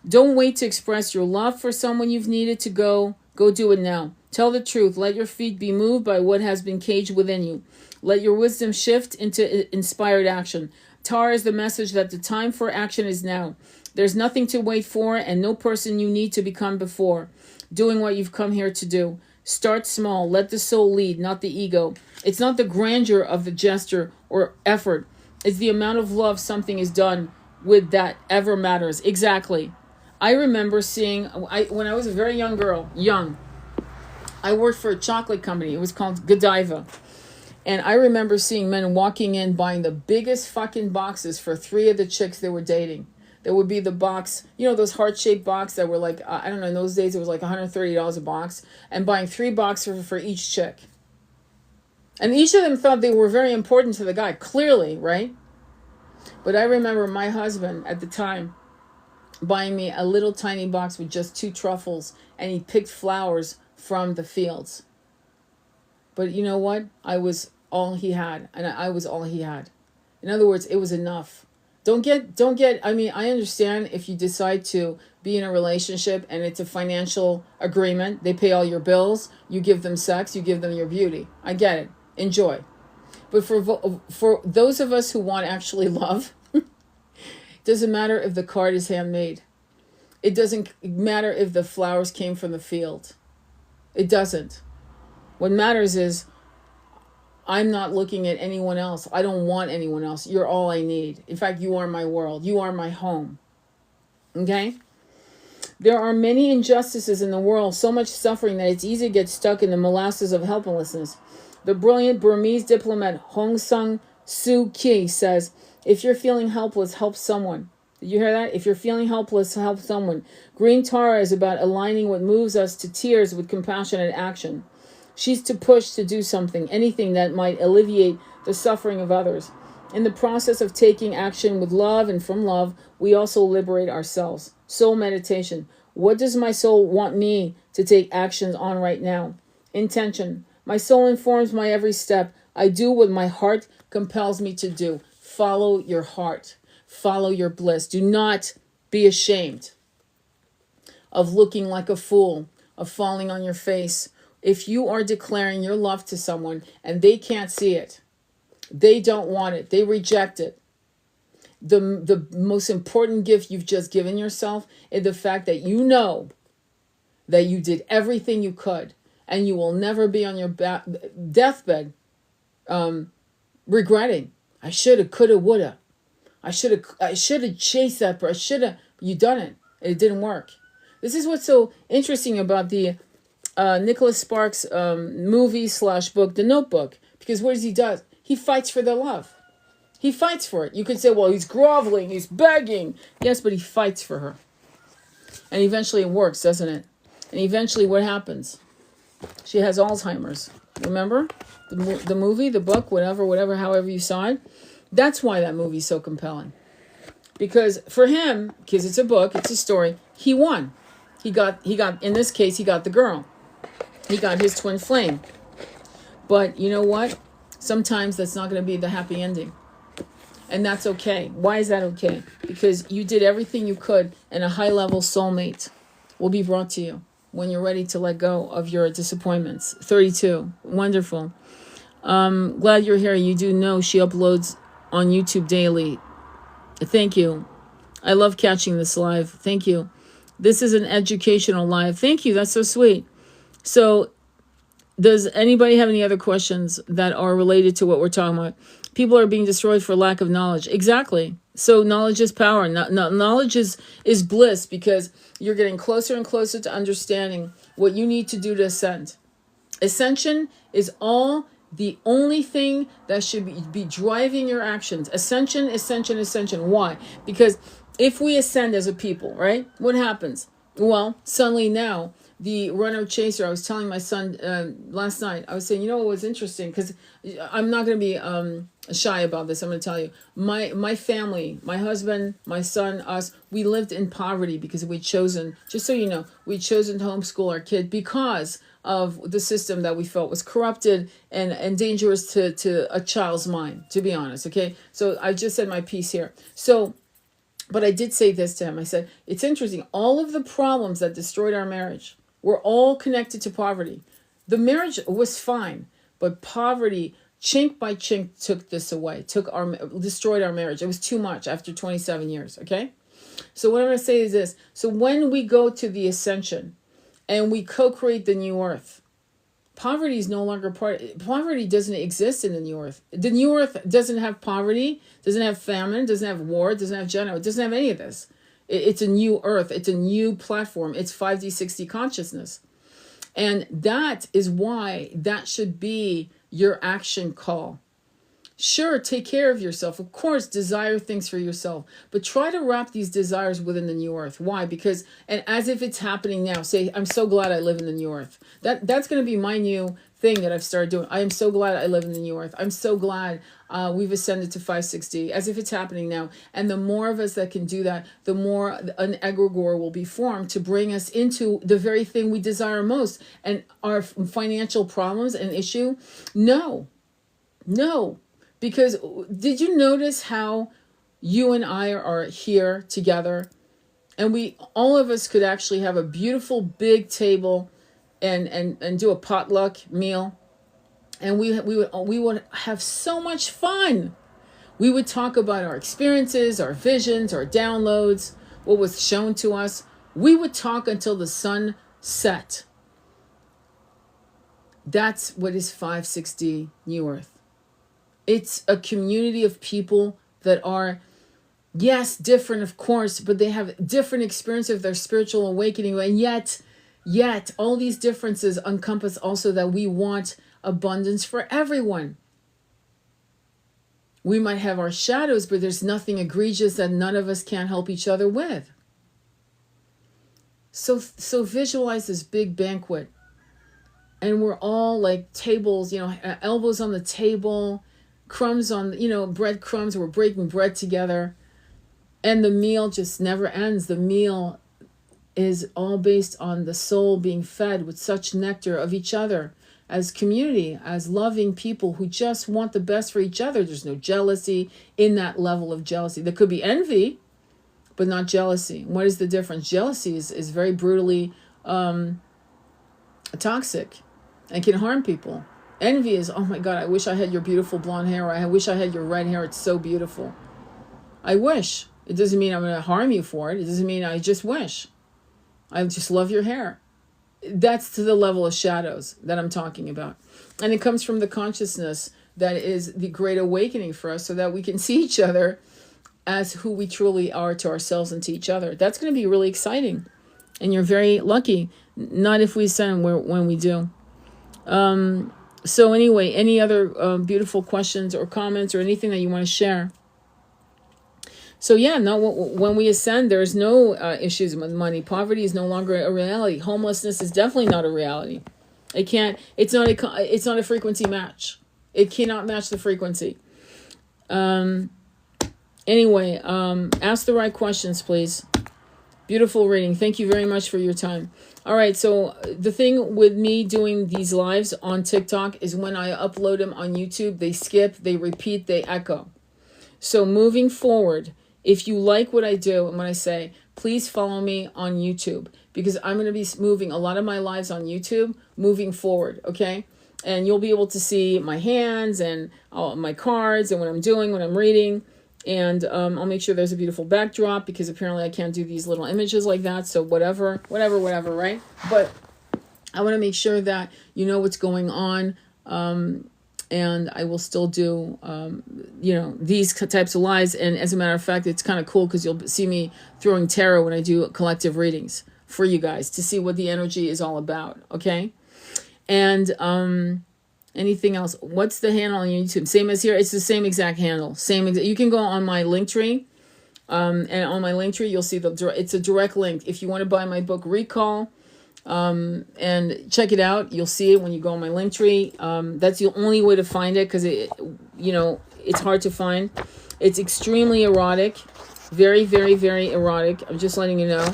A: Don't wait to express your love for someone you've needed to go. Go do it now. Tell the truth. Let your feet be moved by what has been caged within you. Let your wisdom shift into inspired action. Tara is the message that the time for action is now. There's nothing to wait for and no person you need to become before doing what you've come here to do. Start small. Let the soul lead, not the ego. It's not the grandeur of the gesture or effort. It's the amount of love something is done with that ever matters. Exactly. I remember seeing, when I was a very young girl, I worked for a chocolate company. It was called Godiva. And I remember seeing men walking in buying the biggest fucking boxes for 3 of the chicks they were dating. There would be the box, you know, those heart-shaped box that were like, I don't know, in those days it was like $130 a box, and buying 3 boxes for each chick. And each of them thought they were very important to the guy, clearly, right? But I remember my husband at the time buying me a little tiny box with just 2 truffles, and he picked flowers from the fields. But you know what? I was all he had, and I was all he had. In other words, it was enough. Don't get, I mean, I understand if you decide to be in a relationship and it's a financial agreement, they pay all your bills, you give them sex, you give them your beauty. I get it. Enjoy. But for those of us who want actually love, it doesn't matter if the card is handmade. It doesn't matter if the flowers came from the field. It doesn't. What matters is I'm not looking at anyone else. I don't want anyone else. You're all I need. In fact, you are my world. You are my home. Okay? There are many injustices in the world, so much suffering that it's easy to get stuck in the molasses of helplessness. The brilliant Burmese diplomat Aung San Suu Kyi says, if you're feeling helpless, help someone. Did you hear that? If you're feeling helpless, help someone. Green Tara is about aligning what moves us to tears with compassionate action. She's to push to do something, anything that might alleviate the suffering of others. In the process of taking action with love and from love, we also liberate ourselves. Soul meditation. What does my soul want me to take actions on right now? Intention. My soul informs my every step. I do what my heart compels me to do. Follow your heart. Follow your bliss. Do not be ashamed of looking like a fool, of falling on your face. If you are declaring your love to someone and they can't see it, they don't want it, they reject it, the most important gift you've just given yourself is the fact that you know that you did everything you could and you will never be on your deathbed regretting. I should have, could have, would have. I should have chased that person. I should have. You done it. It didn't work. This is what's so interesting about the Nicholas Sparks movie/book, The Notebook. Because what does he do? He fights for the love. He fights for it. You could say, well, he's groveling, he's begging. Yes, but he fights for her. And eventually it works, doesn't it? And eventually what happens? She has Alzheimer's. Remember? The movie, the book, whatever, however you saw it. That's why that movie's so compelling. Because for him, because it's a book, it's a story, he won. He got, in this case, he got the girl. He got his twin flame. But you know what? Sometimes that's not going to be the happy ending. And that's okay. Why is that okay? Because you did everything you could, and a high-level soulmate will be brought to you when you're ready to let go of your disappointments. 32. Wonderful. Glad you're here. You do know she uploads on YouTube daily. Thank you. I love catching this live. Thank you. This is an educational live. Thank you. That's so sweet. So does anybody have any other questions that are related to what we're talking about? People are being destroyed for lack of knowledge. Exactly. So knowledge is power. Knowledge is bliss, because you're getting closer and closer to understanding what you need to do to ascend. Ascension is all the only thing that should be driving your actions. Ascension, ascension, ascension. Why? Because if we ascend as a people, right, what happens? Well, suddenly now, the runner chaser, I was telling my son last night, I was saying, you know what was interesting? Because I'm not going to be shy about this. I'm going to tell you. My family, my husband, my son, us, we lived in poverty because we'd chosen, just so you know, we'd chosen to homeschool our kid because of the system that we felt was corrupted and dangerous to a child's mind, to be honest, okay? So I just said my piece here. So, but I did say this to him. I said, it's interesting. All of the problems that destroyed our marriage were all connected to poverty. The marriage was fine, but poverty, chink by chink, took this away, destroyed our marriage. It was too much after 27 years, okay? So what I'm going to say is this. So when we go to the ascension and we co-create the new earth, poverty is no longer poverty doesn't exist in the new earth. The new earth doesn't have poverty, doesn't have famine, doesn't have war, doesn't have general, it doesn't have any of this. It's a new earth. It's a new platform. It's 5D, 6D consciousness. And that is why that should be your action call. Sure, take care of yourself. Of course, desire things for yourself. But try to wrap these desires within the new earth. Why? Because, and as if it's happening now, say, I'm so glad I live in the new earth. That's going to be my new thing that I've started doing. I am so glad I live in the new earth. I'm so glad we've ascended to 560, as if it's happening now. And the more of us that can do that, the more an egregore will be formed to bring us into the very thing we desire most. And our financial problems and issue, no. Because did you notice how you and I are here together, and all of us could actually have a beautiful big table and do a potluck meal, and we would have so much fun. We would talk about our experiences, our visions, our downloads, what was shown to us. We would talk until the sun set. That's what is 560 New Earth. It's a community of people that are, yes, different, of course, but they have different experience of their spiritual awakening. And yet, all these differences encompass also that we want abundance for everyone. We might have our shadows, but there's nothing egregious that none of us can't help each other with. So visualize this big banquet. And we're all like tables, elbows on the table, crumbs on, breadcrumbs. We're breaking bread together. And the meal just never ends. The meal is all based on the soul being fed with such nectar of each other as community, as loving people who just want the best for each other. There's no jealousy in that level of jealousy. There could be envy, but not jealousy. What is the difference? Jealousy is very brutally toxic and can harm people. Envy is, oh my God, I wish I had your beautiful blonde hair. Or I wish I had your red hair. It's so beautiful. I wish. It doesn't mean I'm going to harm you for it. It doesn't mean I just wish. I just love your hair. That's to the level of shadows that I'm talking about. And it comes from the consciousness that is the great awakening for us so that we can see each other as who we truly are to ourselves and to each other. That's going to be really exciting. And you're very lucky. Not if we ascend, when we do. So anyway, any other beautiful questions or comments or anything that you want to share? So yeah, no. When we ascend, there's no issues with money. Poverty is no longer a reality. Homelessness is definitely not a reality. It can't. It's not a frequency match. It cannot match the frequency. Anyway, ask the right questions, please. Beautiful reading. Thank you very much for your time. All right, so the thing with me doing these lives on TikTok is when I upload them on YouTube, they skip, they repeat, they echo. So moving forward, if you like what I do and what I say, please follow me on YouTube, because I'm going to be moving a lot of my lives on YouTube moving forward, okay? And you'll be able to see my hands and all my cards and what I'm doing, what I'm reading. And I'll make sure there's a beautiful backdrop, because apparently I can't do these little images like that. So whatever, right? But I want to make sure that you know what's going on. And I will still do, these types of lives. And as a matter of fact, it's kind of cool because you'll see me throwing tarot when I do collective readings for you guys to see what the energy is all about. Okay. And anything else? What's the handle on YouTube? Same as here. It's the same exact handle. You can go on my link tree. And on my link tree, you'll see it's a direct link. If you want to buy my book, Recall, and check it out, you'll see it when you go on my link tree. That's the only way to find it, because it's hard to find. It's extremely erotic, very, very, very erotic. I'm just letting you know.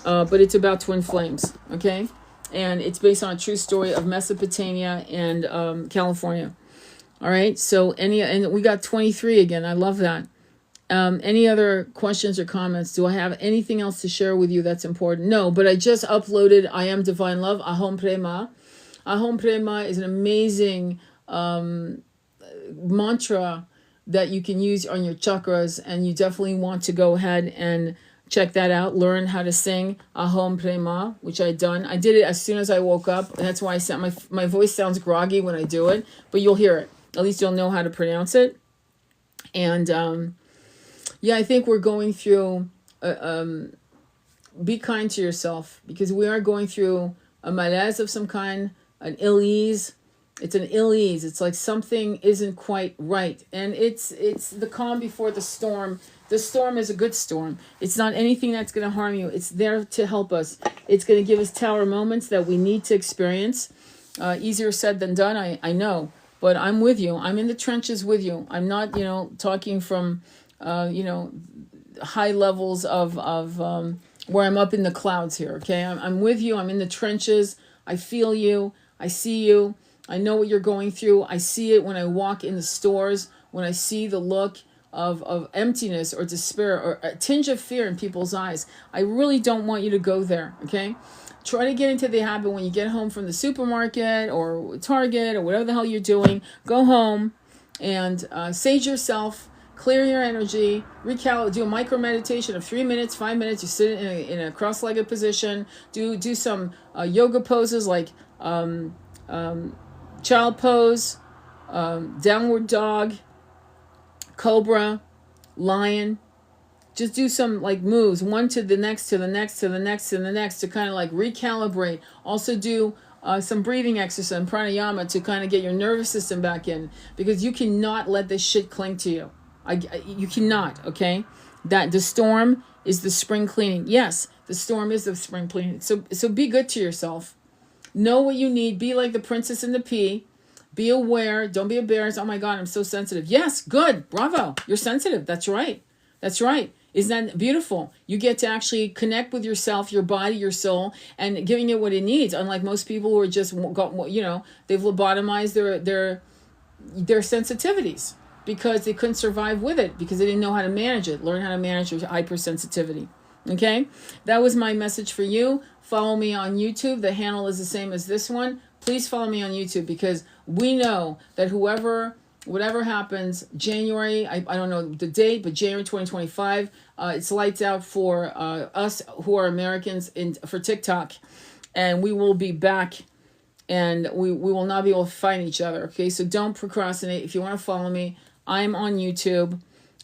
A: But it's about twin flames, okay? And it's based on a true story of Mesopotamia and California. All right. So and we got 23 again. I love that. Any other questions or comments? Do I have anything else to share with you that's important? No, but I just uploaded I Am Divine Love, Ahom Prema. Ahom Prema is an amazing mantra that you can use on your chakras, and you definitely want to go ahead and check that out. Learn how to sing Ahom Prema, which I done. I did it as soon as I woke up, and that's why I said my voice sounds groggy when I do it, but you'll hear it. At least you'll know how to pronounce it. And yeah, I think we're going through, be kind to yourself, because we are going through a malaise of some kind, an ill-ease. It's an ill-ease. It's like something isn't quite right. And it's the calm before the storm. The storm is a good storm. It's not anything that's going to harm you. It's there to help us. It's going to give us tower moments that we need to experience. Easier said than done, I know. But I'm with you. I'm in the trenches with you. I'm not, talking from... high levels of where I'm up in the clouds here. Okay. I'm with you. I'm in the trenches. I feel you. I see you. I know what you're going through. I see it when I walk in the stores, when I see the look of emptiness or despair or a tinge of fear in people's eyes. I really don't want you to go there. Okay. Try to get into the habit when you get home from the supermarket or Target or whatever the hell you're doing. Go home and sage yourself. Clear your energy, do a micro meditation of 3 minutes, 5 minutes. You sit in a cross-legged position. Do some yoga poses like child pose, downward dog, cobra, lion. Just do some like moves, one to the next, to the next, to the next, to the next, to kind of like recalibrate. Also do some breathing exercise and pranayama to kind of get your nervous system back in, because you cannot let this shit cling to you. You cannot, okay? That the storm is the spring cleaning. Yes, the storm is the spring cleaning. So be good to yourself. Know what you need. Be like the princess and the pea. Be aware. Don't be embarrassed. Oh my God, I'm so sensitive. Yes, good. Bravo. You're sensitive. That's right. That's right. Isn't that beautiful? You get to actually connect with yourself, your body, your soul, and giving it what it needs. Unlike most people who are just they've lobotomized their sensitivities, because they couldn't survive with it, because they didn't know how to manage it. Learn how to manage your hypersensitivity. Okay? That was my message for you. Follow me on YouTube. The handle is the same as this one. Please follow me on YouTube, because we know that whatever happens, January, I don't know the date, but January 2025, it's lights out for us who are Americans for TikTok. And we will be back. And we will not be able to find each other. Okay? So don't procrastinate. If you want to follow me, I'm on YouTube,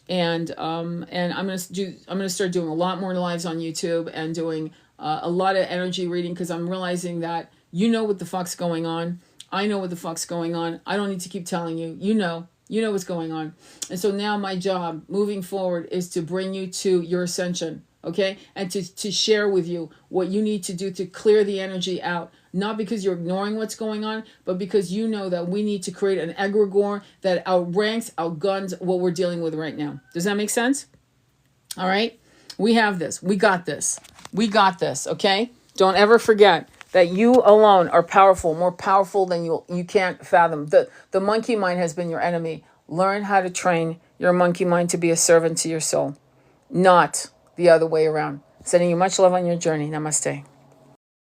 A: and I'm gonna start doing a lot more lives on YouTube and doing a lot of energy reading, because I'm realizing that you know what the fuck's going on. I know what the fuck's going on. I don't need to keep telling you. You know what's going on. And so now my job moving forward is to bring you to your ascension, okay? And to share with you what you need to do to clear the energy out. Not because you're ignoring what's going on, but because you know that we need to create an egregore that outranks, outguns what we're dealing with right now. Does that make sense? All right? We have this. We got this. We got this, okay? Don't ever forget that you alone are powerful, more powerful than you can't fathom. The monkey mind has been your enemy. Learn how to train your monkey mind to be a servant to your soul, not the other way around. Sending you much love on your journey. Namaste.